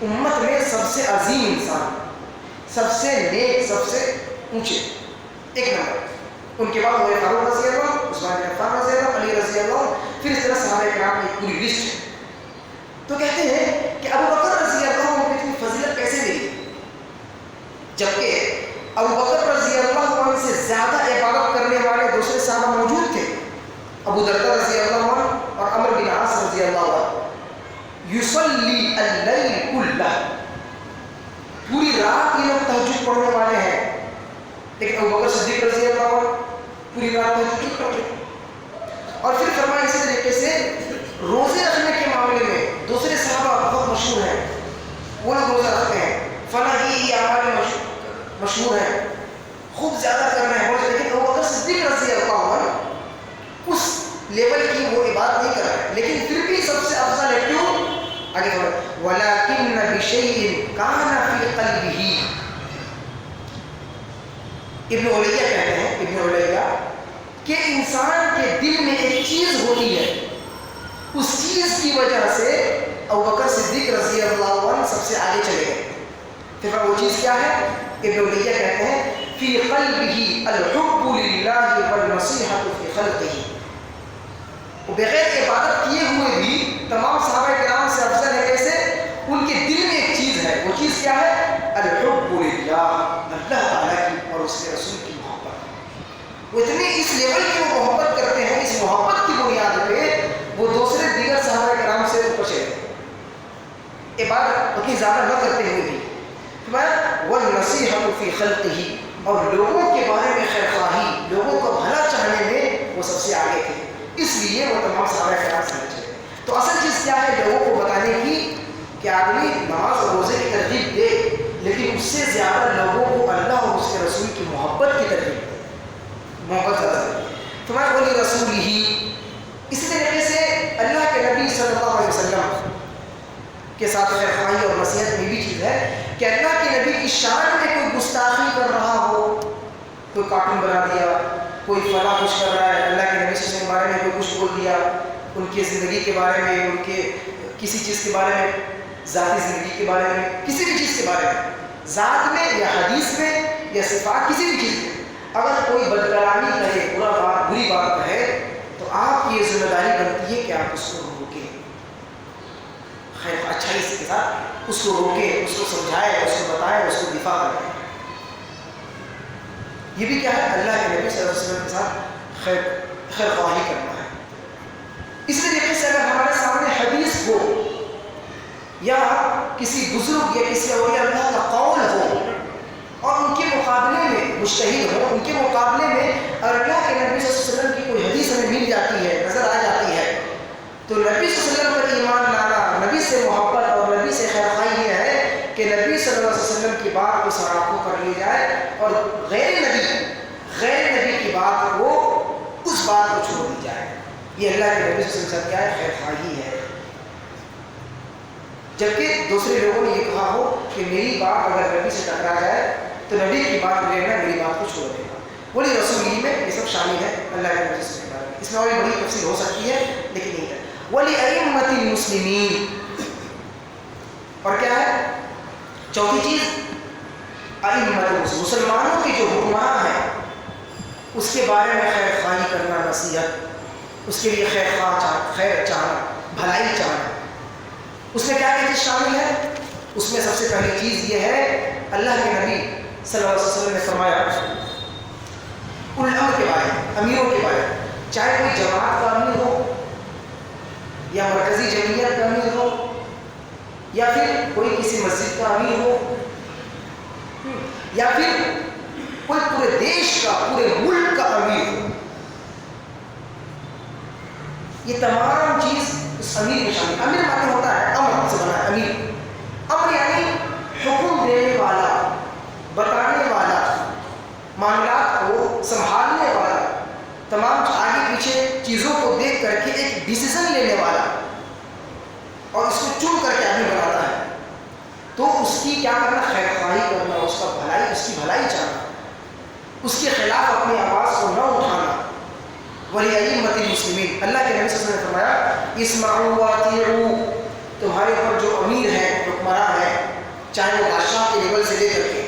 امت میں سب سے عظیم انسان، سب سے نیک، سب سے اونچے، ایک نمبر، ان کے بعد ہوئے فاروق رضی اللہ، عثمان بن عفان رضی اللہ، علی رضی اللہ، پھر اس طرح صحابہ کرام کی پوری لسٹ ہے۔ تو کہتے ہیں کہ ابو بکر رضی اللہ عنہ کو اتنی فضیلت کیسے ملی، جبکہ ابو بکر رضی اللہ عنہ سے زیادہ عبادت کرنے والے دوسرے صحابہ موجود تھے، ابو دردہ رضی اللہ عنہ اور عمرو بن عاص رضی اللہ عنہ۔ لیکن ابوبکر صدیق رضی اللہ عنہ پوری رات تہجد پڑھتے. اور پھر فرمایا اسی طریقے سے روزے رکھنے کے معاملے میں دوسرے صحابہ بہت مشہور ہیں، وہ لوگ روزہ رکھتے ہیں، فلاں یہ اعمال مشہور ہیں، خوب زیادہ کر رہے ہیں بہت، لیکن ابوبکر صدیق رضی اللہ عنہ اس لیول کی وہ عبادت نہیں کر رہے، لیکن پھر بھی سب سے افضل ہے. کیوں؟ آگے بڑھو وَلَكِنَّ بِشَيْءٍ كَانَ فِي قَلْبِهِ. ابن علیہ کہتے ہیں، ابن علیہ کہ انسان کے دل میں ایک چیز ہوتی ہے، اس چیز کی وجہ سے ابوبکر صدیق رضی اللہ عنہ سب سے آگے چلے گئے. پھر وہ چیز کیا ہے؟ ابن علیہ کہتے ہیں فی قلبہ الحب للہ والنصیحۃ فی خلقہ. بغیر عبادت کیے ہوئے بھی تمام صحابہ کرام سے افضل ہے. کیسے؟ ان کے دل میں ایک چیز ہے، وہ چیز کیا ہے؟ الحب للہ، اللہ تعالیٰ کی اور اس کے رسول کی محبت. وہ اتنے اس لیول کی وہ محبت کرتے ہیں، اس محبت کی بنیاد پہ وہ دوسرے دیگر صحابہ کرام سے اوپر چلے گئے، عبادت اتنی زیادہ نہ کرتے ہوئے بھی. وَالنَّصِيحَةُ فِي خَلْقِهِ، اور لوگوں کے بارے میں خیر خواہی، لوگوں کو بھلا چاہنے میں وہ سب سے آگے تھے، اس لیے وہ تمام صحابہ کرام سے چلے. تو اصل چیز کیا ہے لوگوں کو بتانے کی کہ آدمی نماز اور روزے کی ترغیب دے، لیکن اس سے زیادہ لوگوں کو اللہ اور اس کے رسول کی محبت کی ترغیب دے، محبت زیادہ دے. تمہارے بولی رسول ہی. اسی طریقے سے اللہ کے نبی صلی اللہ علیہ وسلم کے ساتھ خیر خواہی اور نصیحت میں بھی چیز ہے کہ اللہ کے نبی کی شان میں کوئی گستاخی کر رہا ہو، کوئی کارٹون بنا دیا، کوئی فلاں کچھ کر رہا ہے، اللہ کے نبی صلی اللہ علیہ وسلم کے بارے میں کوئی کچھ بول دیا، ان کی زندگی کے بارے میں، ان کے کسی چیز کے بارے میں، ذاتی زندگی کے بارے میں، کسی بھی چیز کے بارے میں، ذات میں یا حدیث میں یا صفات کسی بھی چیز میں اگر کوئی بدکلامی کرے، بری بات کہے، تو آپ کی یہ ذمہ داری بنتی ہے کہ آپ اس کو روکیں، خیر اچھائی کے ساتھ اس کو روکیں، اس کو سمجھائیں، اس کو بتائیں، اس کو دفاع کریں. یہ بھی کیا ہے؟ اللہ کے نبی صلی اللہ علیہ وسلم کے ساتھ خیر خواہی کرنا ہے. اس طریقے سے اگر ہمارے سامنے حدیث ہو یا کسی بزرگ یا کسی اولیاء اللہ کا قول ہو اور ان کے مقابلے میں مجتہد ہو، ان کے مقابلے میں اگر اللہ کے نبی صلی اللہ علیہ وسلم کی کوئی حدیث ہمیں مل جاتی ہے، نظر آ جاتی ہے، تو نبی صلی اللہ علیہ وسلم پر ایمان لانا، نبی سے محبت اور نبی سے خیر خواہی یہ ہے کہ نبی صلی اللہ علیہ وسلم کی بات کو سراخوں پر لی جائے اور غیر نبی کی بات کو، اس بات کو چھوڑ دی جائے. یہ اللہ کے نبی صلی اللہ علیہ وسلم کیا ہے؟ خیر خواہی ہے. جبکہ دوسرے لوگوں نے یہ کہا ہو کہ میری بات اگر نبی سے ٹکرا جائے تو نبی کی بات لینا، میری بات کو چھوڑ دینا. بولی رسول میں یہ سب شامل ہے اللہ کے نبی صلی اللہ علیہ وسلم. اس میں اور بڑی تفصیل ہو سکتی ہے لیکن نہیں ہے. وَلِأَئِمَّةِ الْمُسْلِمِينَ، اور کیا ہے چوتھی چیز؟ ائمۃ، مسلمانوں کے جو حکمراں ہیں اس کے بارے میں خیر خواہی کرنا، نصیحت، اس کے لیے خیر چاہنا، بھلائی چاہنا. اس میں کیا چیز شامل ہے؟ اس میں سب سے پہلی چیز یہ ہے اللہ کے نبی صلی اللہ علیہ وسلم نے فرمایا الامر کے بارے میں، امیروں کے بارے میں، چاہے کوئی جماعت کا امیر ہو یا مرکزی جمعیت کا امیر ہو یا پھر کوئی کسی مسجد کا امیر ہو یا پھر کوئی پورے دیش کا، پورے ملک کا امیر ہو، یہ تمام چیز اس امیر میں شامل. امیر معنی ہوتا ہے امر سے بنا ہے امیر. امر یعنی حکم دینے والا، بتانے والا، معاملات کو سنبھالنے والا، تمام آگے پیچھے چیزوں کو دیکھ کر کے ایک ڈیسیزن لینے والا اور اس کو چن کر کے آدمی بناتا ہے. تو اس کی کیا کرنا؟ خیر خواہی کرنا، اس کا بھلائی، اس کی بھلائی چاہنا، اس کے خلاف اپنی آواز کو نہ اٹھانا. وَلِأَئِمَّةِ الْمُسْلِمِينَ، اللہ کے نبی صلی اللہ علیہ وسلم نے فرمایا اسمعوا وَأَطِیعُوا، تمہارے اوپر جو امیر ہیں، حکمراں ہیں، چاہے وہ بادشاہ کے لیول سے لے کر کے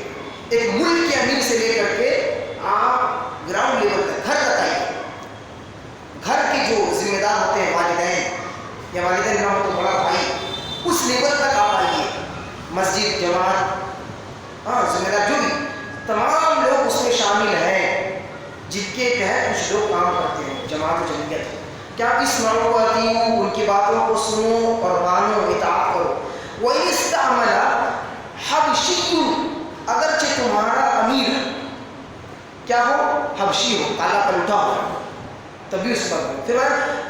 ایک ملک کے امیر سے لے کر کے آپ گراؤنڈ لیول تک، گھر تک آئیے. گھر کے جو ذمہ دار ہوتے ہیں، والدین یا والدین نہ ہو تو بڑا بھائی، اس لیول تک آپ آئیے. مسجد، جماعت، ذمہ دار جو بھی، تمام لوگ اس میں شامل ہیں جن کے تحت کچھ لوگ کام کرتے ہیں، جماعت و جمعیت. کیا اسمعوا وَأَطِیعُوا، ان کی باتوں کو سنو اور مانو، اطاعت کرو. وَإِنِ اسْتَعْمَلَ حَبْشِيٌّ، اگرچہ تمہارا امیر کیا ہو؟ حبشی ہو، کالا پلوٹا ہو، تبھی اس پر پھر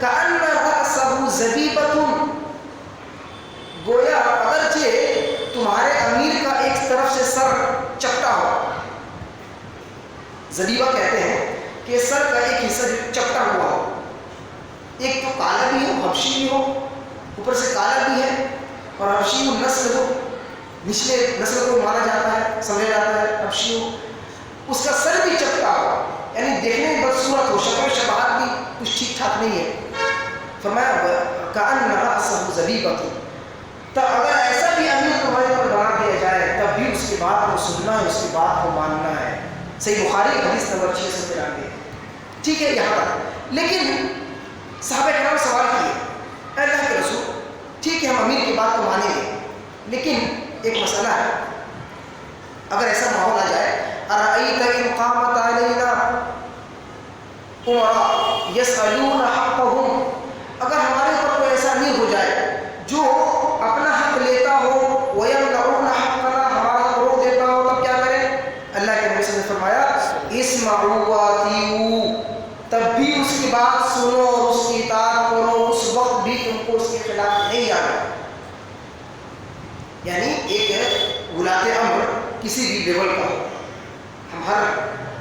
کأن رأسہ زبیبۃ، گویا اگرچہ تمہارے امیر کا ایک طرف سے سر چپٹا ہو، زبیبہ کہتے ہیں کہ سر کا ایک حصہ چپٹا ہوا ہو، ایک تو کالا بھی ہو، حبشی بھی ہو، اوپر سے کالا بھی ہے، اور حبشی ہو نسل ہو، نچلے نسل کو مانا جاتا ہے، سمجھا جاتا ہے حبشی ہو، اس کا سر بھی چپٹا ہو، یعنی دیکھنے میں بدصورت ہو، شکل و شباہت بھی کچھ ٹھیک ٹھاک نہیں ہے. فرمایا کأن رأسہ زبیبۃ، تو اگر ایسا بھی امیر تمہارے پر بنا دیا جائے تب بھی اس کی بات کو سننا ہے، اس کی بات کو ماننا ہے. صحیح بخاری حدیث نمبر 693. ٹھیک ہے یہاں تک. لیکن صحابہ کرام سوال کیے، اے اللہ کے رسول ٹھیک ہے ہم امیر کی بات کو مانیں گے، لیکن ایک مسئلہ ہے، اگر ایسا ماحول آ جائے ارأیت ان قامت علینا امراء یسألون حقهم، اگر ہمارے اوپر کوئی ایسا امیر ہو جائے جو اپنا حق لیتا ہو، وَيَمْنَعُونَ حَقَّنَا، ہمارا روک دیتا ہو، تب کیا کریں؟ اللہ کے نبی صلی اللہ علیہ وسلم نے فرمایا اسمعوا وَأَطِیعُوا، تب بھی اس کی بات سنو اور اس کی اطاعت کرو، اس وقت بھی تم کو اس کے خلاف نہیں آنا. یعنی ایک ولاۃ امر کسی بھی لیول کا ہو، ہم ہر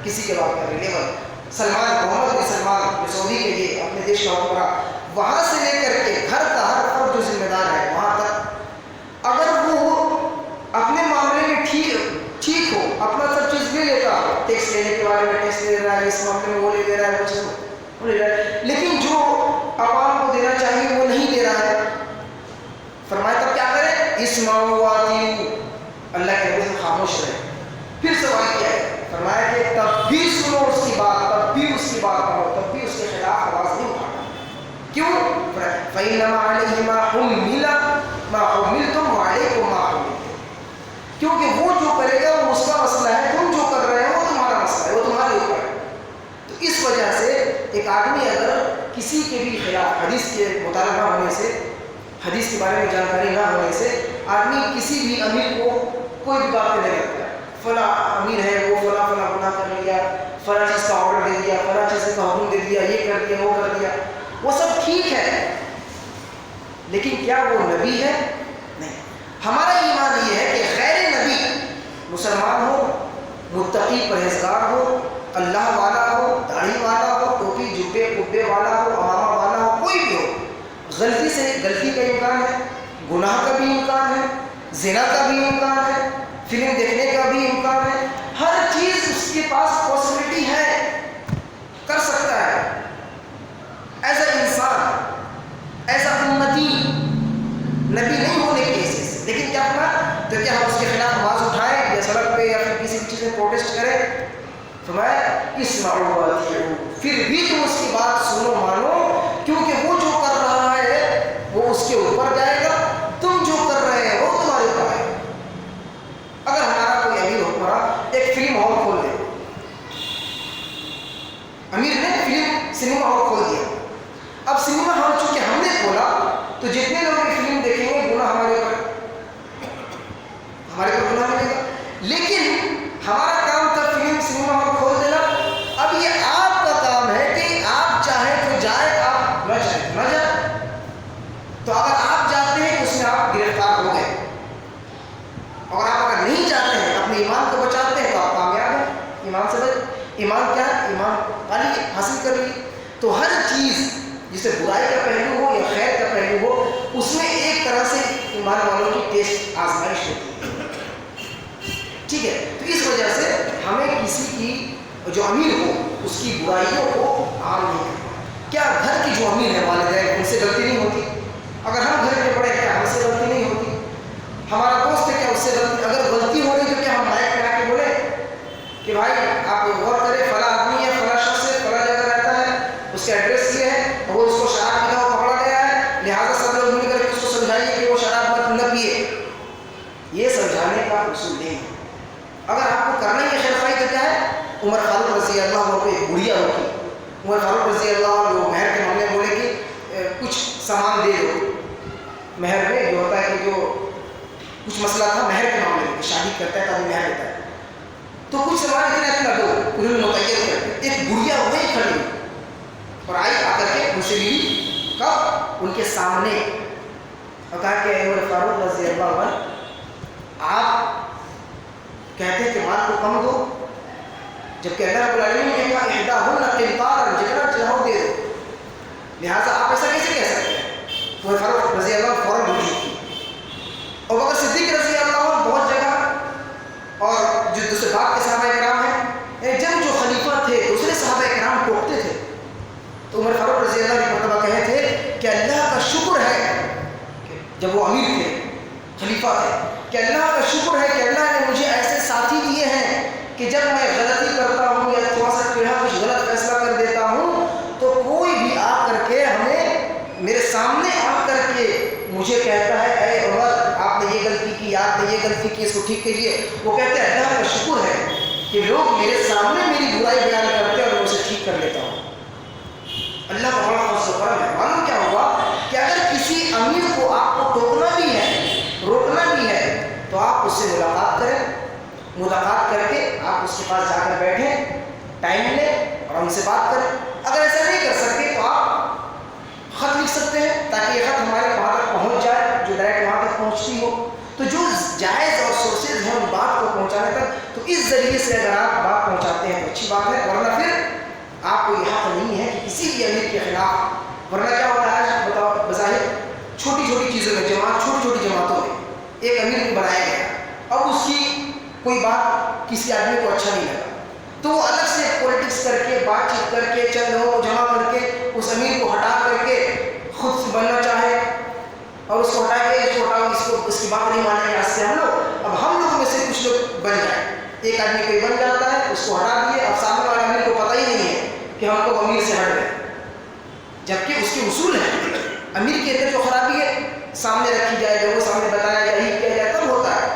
کسی کے بات کر رہے لیول، سلمان محمد بن سلمان جو سعودی کے لیے اپنے دیش کا حکمراں، وہاں سے لے کر کے گھر کا ہر فرد جو ذمہ دار ہے وہاں تک، اگر وہ اپنے معاملے میں ٹھیک ہو، اپنا سب چیز لے لیتا ہو، ٹیکس لینے کے بارے میں ٹیکس لے رہا ہے، اس معاملے میں وہ لے رہا ہے، وہ لے رہا ہے، لیکن جو عوام کو دینا چاہیے وہ نہیں دے رہا ہے، فرمایا تب کیا کرے؟ اسمعوا وأطیعوا، اللہ کے نبی سے خاموش رہے. پھر سوال کیا ہے؟ فرمایا کہ تب بھی سنو اس کی بات، تب بھی اس کی بات کرو، تب بھی اس کے خلاف آواز نہیں اٹھانا. کیوں؟ فإنما علیہ ما حمل ما حملتم وعلیکم ما حملتم، کیونکہ وہ جو کرے گا وہ اس کا مسئلہ ہے، تم جو کر رہے ہو وہ تمہارا مسئلہ ہے، وہ تمہارے اوپر ہے. تو اس وجہ سے ایک آدمی اگر کسی کے بھی خلاف، حدیث کے مطالعہ نہ ہونے سے، حدیث کے بارے میں جانکاری نہ ہونے سے، آدمی کسی بھی امیر کو کوئی بھی بات نہیں کرتا ہے، فلاں امیر ہے وہ فلاں فلاں گناہ کر لیا، فلاں چیز کا آرڈر دے دیا، فلاں چیز کا حکم دے دیا، یہ کر دیا وہ کر دیا، وہ سب ٹھیک ہے، لیکن کیا وہ نبی ہے؟ نہیں. ہمارا ایمان یہ ہے کہ غیر نبی مسلمان ہو، متقی پرہیزگار ہو، اللہ والا ہو، داڑھی والا ہو، ٹوپی جبے قبے والا ہو، امامہ والا ہو، کوئی بھی ہو، غلطی کا امکان ہے، گناہ کا بھی امکان ہے، زنا کا بھی امکان ہے، فلم دیکھنے کا بھی امکان ہے، ہر چیز اس کے پاس پاسبلٹی ہے، کر سکتا ہے ایز اے انسان، ایز اے امتی، نبی نہیں ہونے کی حیثیت سے. لیکن کیا کرنا؟ تو کیا ہم اس کے خلاف آواز اٹھائیں یا سڑک پہ یا پھر کسی چیز میں پروٹیسٹ کریں؟ فرمایا اسمعوا وأطیعوا، پھر بھی تم اس کی بات سنو مانو، کیونکہ وہ جو کر رہا ہے وہ اس کے اوپر جائے گا، تم جو کر رہے ہو تمہارے اوپر ہے. اگر ہمارا کوئی امیر حکمراں ایک فلم ہال کھول دے، امیر نے فلم سنیما ہال کھول دیا، اب سنیما ہال چونکہ ہم نے کھولا تو جتنے لوگ یہ فلم دیکھیں گے گناہ ہمارے اوپر گناہ ملے گا. لیکن ہمارا کام تھا فلم سنیما ہال کھول دینا، اب یہ آپ کا کام ہے کہ آپ چاہیں تو جائیں، آپ نہ چاہیں نہ جائیں. تو اگر آپ جاتے ہیں تو اس میں آپ گرفتار ہو گئے، اور آپ اگر نہیں جاتے ہیں، اپنے ایمان کو بچاتے ہیں، تو آپ کامیاب ہیں. ایمان سے بچ، ایمان کیا ہے؟ ایمان پالی حاصل کر لی. تو ہر چیز جسے برائی کا پہلو ہو یا خیر کا پہلو ہو، اس میں ایک طرح سے ایمان والوں کی ٹیسٹ آزمائش ہوتی ہے. ٹھیک ہے. تو اس وجہ سے ہمیں کسی کی جو امیر ہو اس کی برائیوں کو عام نہیں کرنا. کیا گھر کی جو امیر ہے والدین، ان سے غلطی نہیں ہوتی؟ اگر ہم گھر کے بڑے ہیں کیا ہم سے غلطی نہیں ہوتی؟ ہمارا دوست ہے کیا اس سے غلطی؟ اگر غلطی ہو رہی تو کیا ہم مائک پہ آ کے بولے کہ بھائی آپ غور کریں، فلاں آدمی ہے، فلاں شخص ہے، فلاں جگہ رہتا ہے، اس کا ایڈریس یہ ہے، وہ اس کو شراب پیتا ہوا پکڑا گیا ہے، لہٰذا سب لوگ مل کر کے اس کو سمجھائیے کہ وہ شراب مت نہ پیے. یہ سمجھانے کا اصول نہیں ہے. اگر آپ کو کرنا ہی ہے خیر خواہی تو کیا ہے؟ عمر فاروق رضی اللہ عنہ کو ایک بڑھیا ہوتی، عمر فاروق رضی اللہ عنہ مہر کے معاملے بولے کہ کچھ سامان دے دو. مہر میں جو ہوتا ہے کہ جو کچھ مسئلہ تھا مہر کے معاملے میں، شادی کرتا ہے تو مہر دیتا ہے، تو کچھ سامان اتنا دو. انہوں نے متعین ایک بڑھیا وہی کھڑی اور آئی آ کر کے ان سے ملی، کب؟ ان کے سامنے، اور کہا کہ عمر فاروق رضی اللہ عنہ آپ کہتے ہیں کہ مال کو کم دو، جبکہ اللہ رب العالمین نے کہا احداہن قنطارا، جتنا چاہو دے دو، لہٰذا آپ ایسا کیسے کہہ سکتے ہیں؟ عمر فاروق رضی اللہ عنہ فوراً بھیج دی. اور بکر صدیق رضی اللہ عنہ بہت جگہ اور جو دوسرے باپ کے صحابہ کرام ہیں، جب جو خلیفہ تھے دوسرے صحابہ کرام ٹوکتے تھے تو عمر فاروق رضی اللہ عنہ مرتبہ کہے تھے کہ اللہ کا شکر ہے، جب وہ امیر تھے خلیفہ تھے، کہ اللہ کا شکر ہے کہ اللہ نے مجھے ایسے ساتھی دیے ہیں کہ جب میں غلطی کرتا ہوں یا تھوڑا سا ٹیڑھا کچھ غلط فیصلہ کر دیتا ہوں تو کوئی بھی آ کر کے ہمیں میرے سامنے آ کر کے مجھے کہتا ہے اے عمر آپ نے یہ غلطی کی، آپ نے یہ غلطی کی، اس کو ٹھیک کیجیے. وہ کہتے ہیں اللہ کا شکر ہے کہ لوگ میرے سامنے میری برائی بیان کرتے ہیں اور میں اسے ٹھیک کر لیتا ہوں. اللہ کا بڑا فضل و کرم ہے. معلوم کیا ہوا کہ اگر کسی امیر کو آپ کو ٹوکنا بھی ہے، روکنا بھی ہے، تو آپ اس سے ملاقات کریں، ملاقات کر کے آپ اس کے پاس جا کر بیٹھیں، ٹائم لیں اور ان سے بات کریں. اگر ایسا نہیں کر سکتے تو آپ خط لکھ سکتے ہیں تاکہ یہ خط ہمارے وہاں تک پہنچ جائے، جو ڈائریکٹ وہاں تک پہنچتی ہو. تو جو جائز اور سورسز ہیں ان بات کو پہنچانے تک، تو اس ذریعے سے اگر آپ بات پہنچاتے ہیں تو اچھی بات ہے، ورنہ پھر آپ کو یہ حق نہیں ہے کہ کسی بھی امیر کے خلاف. ورنہ کیا ہوتا ہے بتاؤ، بظاہر چھوٹی چھوٹی چیزوں میں چھوٹی چھوٹی جماعتوں میں ایک امیر کو بنایا گیا، اب اس کی کوئی بات کسی آدمی کو اچھا نہیں لگا تو وہ الگ سے پولیٹکس کر کے، بات چیت کر کے، چند لوگوں کو جمع کر کے اس امیر کو ہٹا کر کے خود سے بننا چاہے اور اس کو ہٹا کے چھوٹا اس کی بات نہیں مانیں گے. آج سے اب ہم لوگ میں سے کچھ لوگ بن جائیں، ایک آدمی کوئی بن جاتا ہے، اس کو ہٹا دیے، اب سامنے والے امیر کو پتہ ہی نہیں ہے کہ ہم کو امیر سے ہٹ گئے، جبکہ اس کے اصول ہیں. امیر کے اندر جو خرابی ہے سامنے رکھی جائے، لوگوں سامنے بتایا جائے، ہی کیا جائے، تب ہوتا ہے.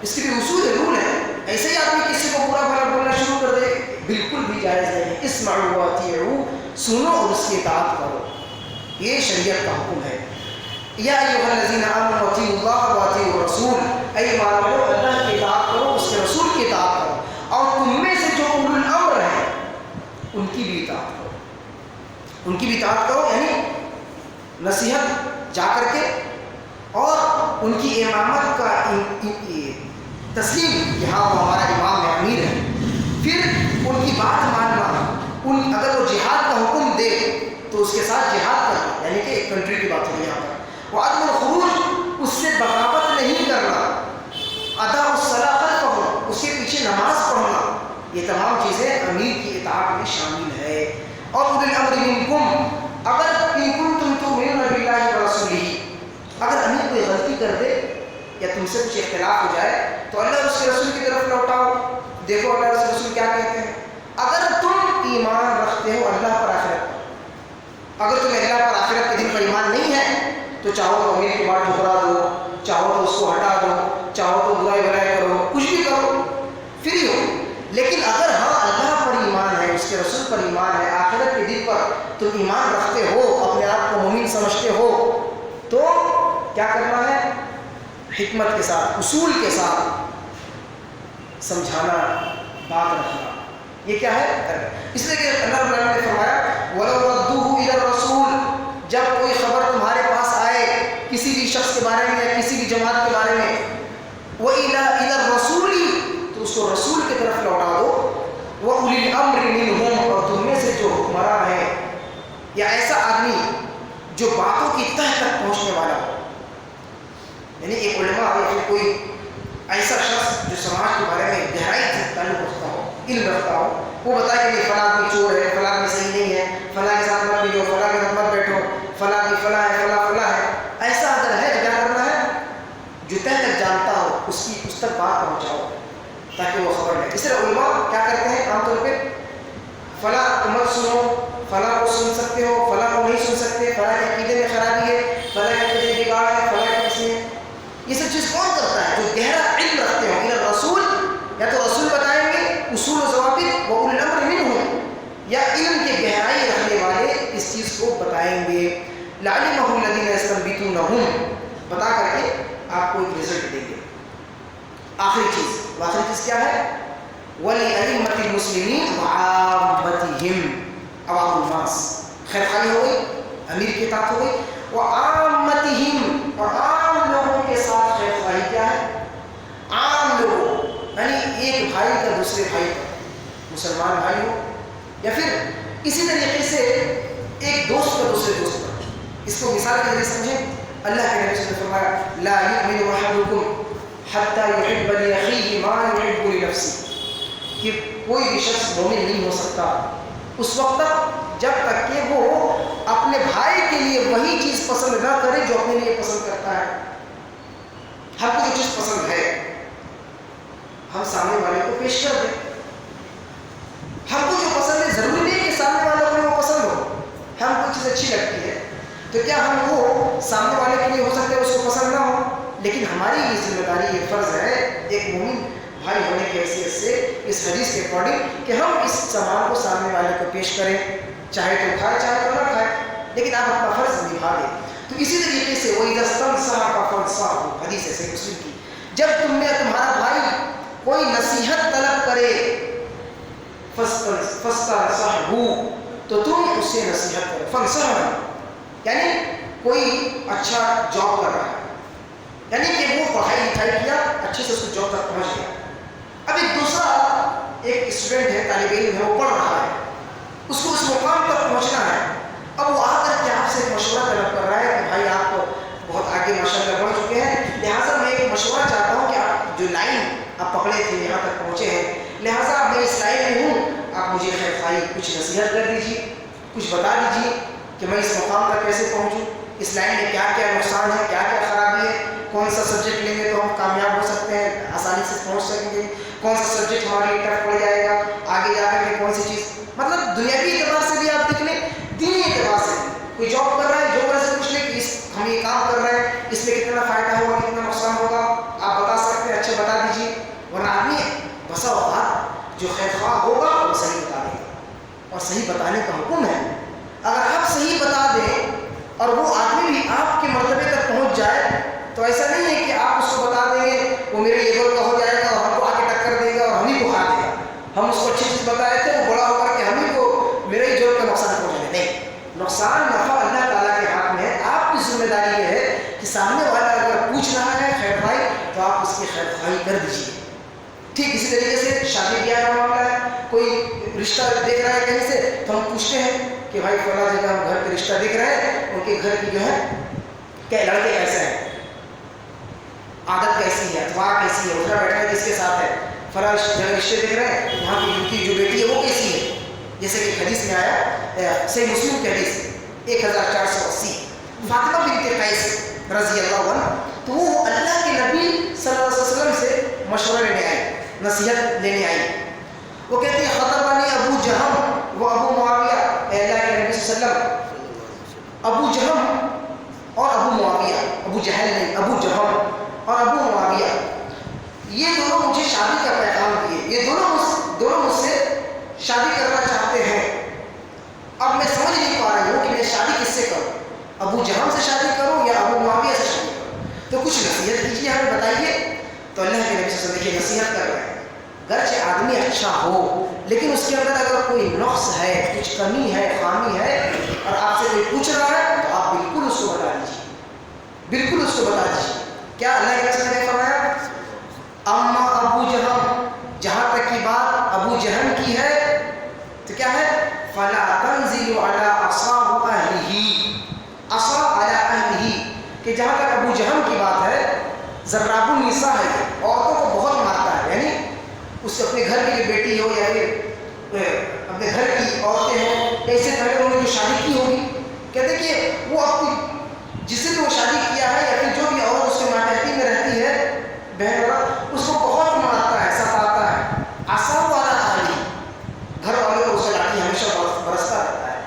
اس کے بھی اصول ہے، رول ہے. ایسے ہی آدمی کسی کو برا بھلا بولنا شروع کر دے، بالکل بھی جائز نہیں ہے. اسمعوا واطیعوا، سنو اور اس کی اطاعت کرو، یہ شریعت کا حکم ہے. یا ایھا الذین آمنوا اطیعوا اللہ واطیعوا الرسول، اے ایمان والو اللہ کی اطاعت کرو، اس کے رسول کی اطاعت کرو، اور تم میں سے جو اولو الامر ہیں ان کی بھی اطاعت کرو. ان کی بھی اطاعت کرو یعنی نصیحت جا کر کے، اور ان کی امامت کا تسلیم کہ ہاں وہ ہمارا امام ہے، امیر ہے. پھر ان کی بات ماننا، اگر وہ جہاد کا حکم دے تو اس کے ساتھ جہاد کرنا، یعنی کہ ایک کنٹری کی بات ہو یہاں پر. وہ عدم الخروج، اس سے بغاوت نہیں کرنا. ادا الصلاۃ خلفہ، اس کے پیچھے نماز پڑھنا، یہ تمام چیزیں امیر کی اطاعت میں شامل ہے. اور اولي الامر منکم، اگر ان کنتم تؤمنون باللہ ورسولہ، اگر امیر کوئی غلطی کر دے یا تم سے کچھ اختلاف ہو جائے تو اللہ اس کے رسول کی طرف لوٹاؤ. دیکھو اللہ اس کے رسول کیا کہتے ہیں. اگر تم ایمان رکھتے ہو اللہ پر آخرت پر، اگر تمہیں اللہ پر آخرت کے دن پر ایمان نہیں ہے تو چاہو تو امیر کی بات ٹھکرا دو، چاہو تو اس کو ہٹا دو، چاہو تو برائی بھلائی کرو، کچھ بھی کرو، فری ہو. لیکن اگر ہاں اللہ پر ایمان ہے، اس کے رسول پر ایمان ہے، آخرت کے دن پر تم ایمان رکھتے ہو، اپنے آپ کو مومن سمجھتے ہو، تو کیا کرنا ہے؟ حکمت کے ساتھ، اصول کے ساتھ سمجھانا، بات رکھنا. یہ کیا ہے؟ اس لیے کہ اللہ رب العالمین نے فرمایا وَلَوْ رَدُّوهُ إِلَى الرَّسُولِ، جب کوئی خبر تمہارے پاس آئے کسی بھی شخص کے بارے میں یا کسی بھی جماعت کے بارے میں، وَإِلَى الرَّسُولِ، تو اس کو رسول کی طرف لوٹا دو. وَأُولِي الْأَمْرِ مِنْهُمْ، اور تم میں سے جو حکمراں ہے یا ایسا آدمی جو باتوں کی تہ تک پہنچنے والا ہو، یعنی ایک علماء یا کوئی ایسا شخص جو سماج کے بارے میں گہرائی سے تعلق رکھتا ہو، علم رکھتا ہو، وہ بتائے کہ فلاں آدمی چور ہے، فلاں آدمی صحیح نہیں ہے، فلاں کے ساتھ مت ملو، فلاں کے ساتھ مت بیٹھو، فلاں کی فلاں ہے، فلاں ہے. ایسا اگر ہے تو کیا کرنا ہے؟ جو تہ تک جانتا ہو اس تک بات پہنچاؤ تاکہ وہ خبر لے. اس طرح علماء کیا کرتے ہیں عام طور پہ، فلاں کو مت سنو، فلاں کو سن سکتے ہو، فلاں کو نہیں سن سکتے، فلاں کے عقیدے میں خرابی ہے، فلاں کے عقیدے بگاڑ ہے، فلاں کے کسی میں. یہ سب چیز کون کرتا ہے؟ جو گہرا علم رکھتے ہو. الى الرسول، یا تو رسول بتائیں گے اصول و ضوابط، وَأُولِي الْأَمْرِ مِنْهُمْ، یا علم کی گہرائی رکھنے والے اس چیز کو بتائیں گے. لَعَلِمَهُ الَّذِينَ يَسْتَنبِطُونَهُ، بتا کر کے آپ کو ایک رزلٹ دیں گے. آخری چیز کیا ہے؟ وَلِأَئِمَّةِ الْمُسْلِمِينَ وَعَامَّتِهِمْ، عوام الناس، خیر خواہی ہو گئی، امیر کی اطاعت ہو گئی، وعامتہم، اور عام لوگوں کے ساتھ خیر خواہی کیا ہے؟ عام لوگوں یعنی ایک بھائی کا دوسرے بھائی کا، مسلمان بھائی ہو یا پھر اسی طریقے سے ایک دوست کا دوسرے دوست کا. اس کو مثال کے ذریعے سمجھیں. اللہ کے نبی صلی اللہ علیہ وسلم نے فرمایا لا یؤمن احدکم حتی یحب لاخیہ ما یحب لنفسہ، کہ کوئی بھی شخص مومن نہیں ہو سکتا اس وقت تک جب تک کہ وہ اپنے بھائی کے لیے وہی چیز پسند نہ کرے جو اپنے لیے پسند کرتا ہے. ہم کو جو چیز پسند ہے ہم سامنے والے کو پیش کر دیں. ہم کو جو پسند ہے ضروری نہیں کہ سامنے والے کو وہ پسند ہو. ہم کو چیز اچھی لگتی ہے تو کیا ہم وہ سامنے والے کے لیے ہو سکتے ہیں اس کو پسند نہ ہو، لیکن ہماری یہ ذمہ داری، یہ فرض ہے ایک مومن بھائی ہونے کی حیثیت سے اس حدیث کے اکارڈنگ کہ ہم اس سامان کو سامنے والے کو پیش کریں، چاہے تو کھائے چاہے تو نہ کھائے، لیکن آپ اپنا فرض نبھا دیں. تو اسی طریقے سے وہی حدیث ہے صحیح مسلم کی، جب تمہارا بھائی کوئی نصیحت طلب کرے فاستنصحہ، تو تم اس سے نصیحت کرو. فانصحہ یعنی کوئی اچھا جاب کر رہا ہے، یعنی کہ وہ پڑھائی لکھائی کیا اچھے سے اس کو جاب تک پہنچ گیا. اب ایک دوسرا ایک اسٹوڈنٹ ہے، طالب علم ہے، وہ پڑھ رہا ہے، اس کو اس مقام تک پہنچنا ہے. اب وہ آ کر کے آپ سے مشورہ طلب کر رہا ہے کہ بھائی آپ تو بہت آگے ماشاء اللہ بڑھ چکے ہیں، لہٰذا میں ایک مشورہ چاہتا ہوں کہ آپ جو لائن آپ پکڑے تھے یہاں تک پہنچے ہیں، لہٰذا میں اس لائن میں ہوں، آپ مجھے خیر خواہی کچھ نصیحت کر دیجیے، کچھ بتا دیجیے کہ میں اس مقام تک کیسے پہنچوں، اس لائن میں کیا کیا نقصان ہے، کیا کیا خرابی ہے، کون سا سبجیکٹ لیں گے تو ہم کامیاب ہو سکتے ہیں، آسانی سے پہنچ سکیں گے، کون سا سبجیکٹ ہمارے لیے ٹف پڑ جائے گا، آگے جا کر کے کون سی چیز، مطلب دنیاوی اعتبار سے بھی آپ دیکھ لیں، دینی اعتبار سے کوئی جاب کر رہا ہے، جو وجہ سے پوچھ لیں کہ ہم یہ کام کر رہے ہیں، اس میں کتنا فائدہ ہوگا، کتنا نقصان ہوگا، آپ بتا سکتے ہیں، اچھا بتا دیجیے. ورنہ آدمی بسا اوقات جو خیر خواہ ہوگا وہ صحیح بتا دے گا، اور صحیح بتانے کا حکم ہے. اگر آپ صحیح بتا دیں اور وہ آدمی بھی آپ کے مرتبے تک پہنچ جائے تو ایسا نہیں ہے کہ آپ اس کو بتا دیں گے وہ میرے لیول کا ہو جائے گا اور ہم کو آگے ٹکر دے گا اور ہم ہی کو کھا دے گا. ہم اس کو اچھی چیز بتائے تھے، وہ بڑا ہو کر کے ہم ہی کو میرے ہی جوڑ کا نقصان پہنچانے نہیں. نقصان نفع اللہ تعالیٰ کے ہاتھ میں ہے. آپ کی ذمہ داری یہ ہے کہ سامنے والا اگر پوچھ رہا ہے خیر خواہی تو آپ اس کی خیر خواہی کر دیجیے. ٹھیک اسی طریقے سے شادی بیاہ کا معاملہ ہے، کوئی رشتہ دیکھ رہا ہے کہیں سے تو ہم پوچھتے ہیں کہ بھائی فلاں جگہ ہم گھر کے رشتہ دیکھ رہے ہیں، ان کے گھر کی جو ہے کیا لڑکے کیسے ہیں، عادت کیسی ہے، اتوار کیسی ہے، اٹھنا بیٹھنا کس کے ساتھ ہے، فلاں جگہ رشتے دیکھ رہے ہیں وہاں کی ان کی جو بیٹی ہے وہ کیسی ہے. جیسے کہ حدیث میں آیا صحیح مسلم کی حدیث 1480 فاطمہ بنت قیس رضی اللہ عنہ، تو وہ اللہ کے نبی صلی اللہ علیہ وسلم سے مشورہ لینے آئی، نصیحت لینے آئی. وہ کہتے ہیں خطبانی ابو جہم و ابو معاویہ، اے اللہ کے نبی صلی اللہ علیہ وسلم ابو جہم اور ابو معاویہ، ابو جہل نہیں، ابو جہم اور ابو معاویہ یہ دونوں مجھے شادی کا پیغام دیے، یہ دونوں مجھ سے شادی کرنا چاہتے ہیں. اب میں سمجھ نہیں پا رہی ہوں کہ میں شادی کس سے کروں، ابو جہم سے شادی کروں یا ابو معاویہ سے شادی کروں، تو کچھ نصیحت کیجیے، ہمیں بتائیے. تو اللہ کے نبی صلی اللہ علیہ وسلم دیکھیے نصیحت کر رہے ہیں، گرچہ آدمی اچھا ہو لیکن اس کے اندر اگر کوئی نقص ہے، کچھ کمی ہے، خامی ہے اور آپ سے کوئی پوچھ رہا ہے تو آپ بالکل اس کو بتا دیجیے، بالکل اس کو بتا دیجیے. کیا اللہ کے رسول نے فرمایا اما ابو جہم، جہاں تک کی بات ابو جہم کی ہے تو کیا ہے فلا تنزل علی اصحاب اہلہ، اصحاب علی اہلہ، کہ جہاں تک ابو جہم کی بات ہے ضراب النساء ہے، عورتوں کو بہت مارتا ہے، یعنی اس اپنے گھر کی جو بیٹی ہو یا پھر اپنے گھر کی عورتیں ہوں، ایسے پہلے انہوں نے جو شادی کی ہوگی، کہتے کہ وہ اپنی جس سے وہ شادی کیا ہے یا پھر جو بھی عورت اس کے ماتحتی میں رہتی ہے بہن عورت، اس کو بہت مارتا ہے، ستاتا ہے. اصحاب والا اہلی، گھر والوں کو اسے لاٹھی ہمیشہ برستا رہتا ہے.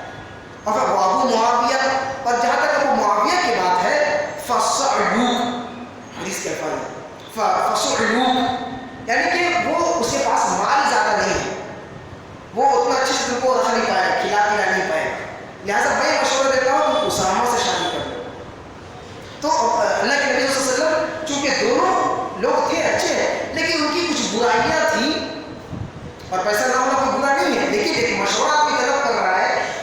اور پھر وہ ابو معاویہ، اور جہاں تک ابو معاویہ کی بات ہے فصعلوک، حدیث کے الفاظ ہیں فصعلوک، یعنی کہ وہ اس کے پاس مال زیادہ نہیں ہے، وہ اتنا اچھے سے تم کو رکھ نہیں پائے گا، کھلا پلا نہیں پائے گا، لہٰذا میں مشورہ دیتا ہوں کہ اسامہ سے شادی کر لو. تو اللہ کے نبی صلی اللہ علیہ وسلم چونکہ دونوں لوگ تھے اچھے ہیں لیکن ان کی کچھ برائیاں تھیں، اور پیسہ نہ ہونا کوئی برا نہیں ہے، لیکن ایک مشورہ بھی طلب کر رہا ہے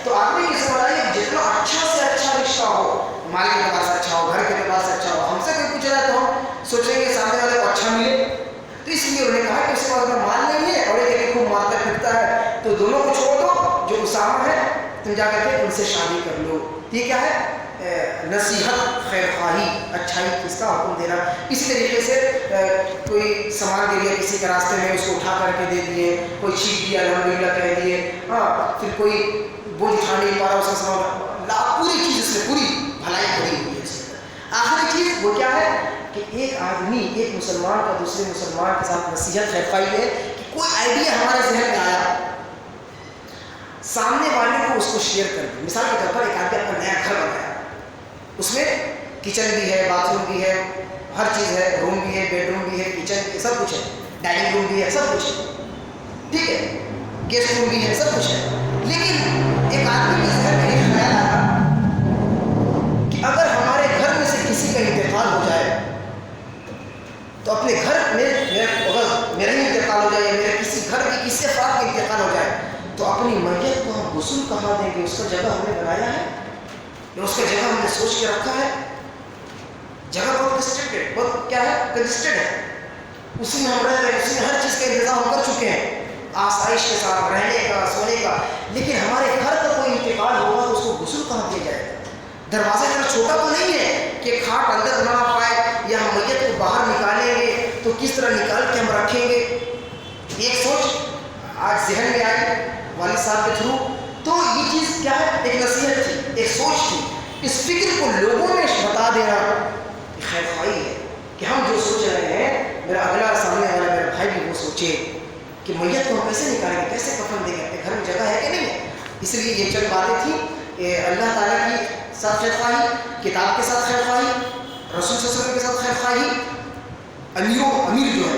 سلامت ہے تم جا کر کے ان سے شادی کر لو. یہ کیا ہے؟ نصیحت، خیر خواہی، اچھائی چیز کا حکم دینا. اسی طریقے سے کوئی سامان دے دیا کسی کے راستے میں، اس کو اٹھا کر کے دے دیے، کوئی چھینک دیا الحمدللہ کہہ دیے، ہاں پھر کوئی بوجھ اٹھا نہیں پا رہا اس کا سامان، پوری چیز اس میں پوری بھلائی کری ہوئی ہے اس کے اندر. آخری چیز وہ کیا ہے کہ ایک آدمی، ایک مسلمان کا دوسرے مسلمان کے ساتھ نصیحت خیر خواہی ہے کہ کوئی آئیڈیا ہمارے ذہن میں آیا، سامنے والے کو اس کو شیئر کر دیں. مثال کے طور پر ایک آدمی اپنا نیا گھر بنایا، اس میں کچن بھی ہے، باتھ روم بھی ہے، ہر چیز ہے، روم بھی ہے، بیڈ روم بھی ہے، کچن بھی ہے، سب کچھ ہے، ڈائننگ روم بھی ہے، سب کچھ ہے، ٹھیک ہے، گیسٹ روم بھی ہے، سب کچھ ہے. لیکن ایک آدمی کے ذہن میں ایک خیال آیا کہ اگر ہمارے گھر میں سے کسی کا انتقال ہو جائے تو اپنے گھر میں اگر میرا ہی انتقال ہو جائے یا میرے کسی گھر کے کسی افراد کا انتقال ہو جائے تو اپنی میت کو ہم غسل کہاں دیں گے؟ اس کا جگہ ہم نے بنایا ہے یا اس کا جگہ ہم نے سوچ کے رکھا ہے؟ جگہ بہت کنسٹرکٹڈ، بہت کیا ہے، کنسٹرکٹڈ ہے، اسی میں ہم رہ رہے ہیں، اسی میں ہر چیز کا انتظام ہم کر چکے ہیں، آسائش کے ساتھ رہنے کا، سونے کا. لیکن ہمارے گھر کا کوئی انتقال ہوگا تو اس کو غسل کہاں دیا جائے گا؟ دروازہ اتنا چھوٹا تو نہیں ہے کہ کھاٹ اندر نہ آ پائے، یا ہم میت کو باہر نکالیں گے تو کس طرح نکال کے ہم رکھیں گے؟ ایک سوچ آج ذہن میں آئی والد صاحب کے تھرو. تو یہ چیز کیا ہے؟ ایک نصیحت تھی، ایک سوچ تھی. اس فکر کو لوگوں میں بتا دینا خیر خواہی ہے کہ ہم جو سوچ رہے ہیں میرا اگلا سامنے والا میرا بھائی بھی وہ سوچے کہ میت کو ہم کیسے نکالیں گے، کیسے کفن دیں گے، اپنے گھر میں جگہ ہے کہ نہیں ہے. اس لیے یہ چند باتیں تھیں. اللہ تعالیٰ کی ساتھ خیر خواہی، کتاب کے ساتھ خیر خواہی، رسول صلی اللہ علیہ وسلم کے ساتھ خیر خواہی، امیر جو ہے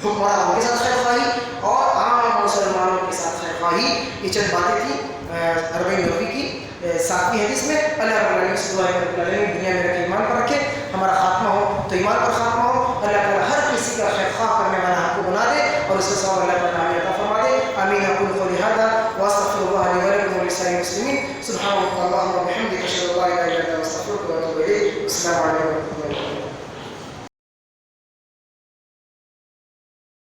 حکمران کے ساتھ خیر خواہی، اور عام مسلمانوں کے ساتھ خیر خواہی. یہ چند باتیں تھیں 40 نبوی کی 7ویں حدیث میں. اللہ رب العالمین سے دعا ہے کہ اللہ دنیا میں رکھے، ایمان پر رکھے، ہمارا خاتمہ ہو تو ایمان پر خاتمہ ہو. اللہ تعالیٰ ہر کسی کا خیر خواہ کرنے والا ہم کو بنا دے اور اس کا ثواب اللہ تعالیٰ ہمیں عطا فرما دے. آمین. اقول قولی ھذا واستغفر الله لي ولكم ولسائر المسلمين. سبحانك اللهم وبحمدك اشهد ان لا اله الا انت استغفرك واتوب اليك. السلام عليكم ورحمه الله وبركاته.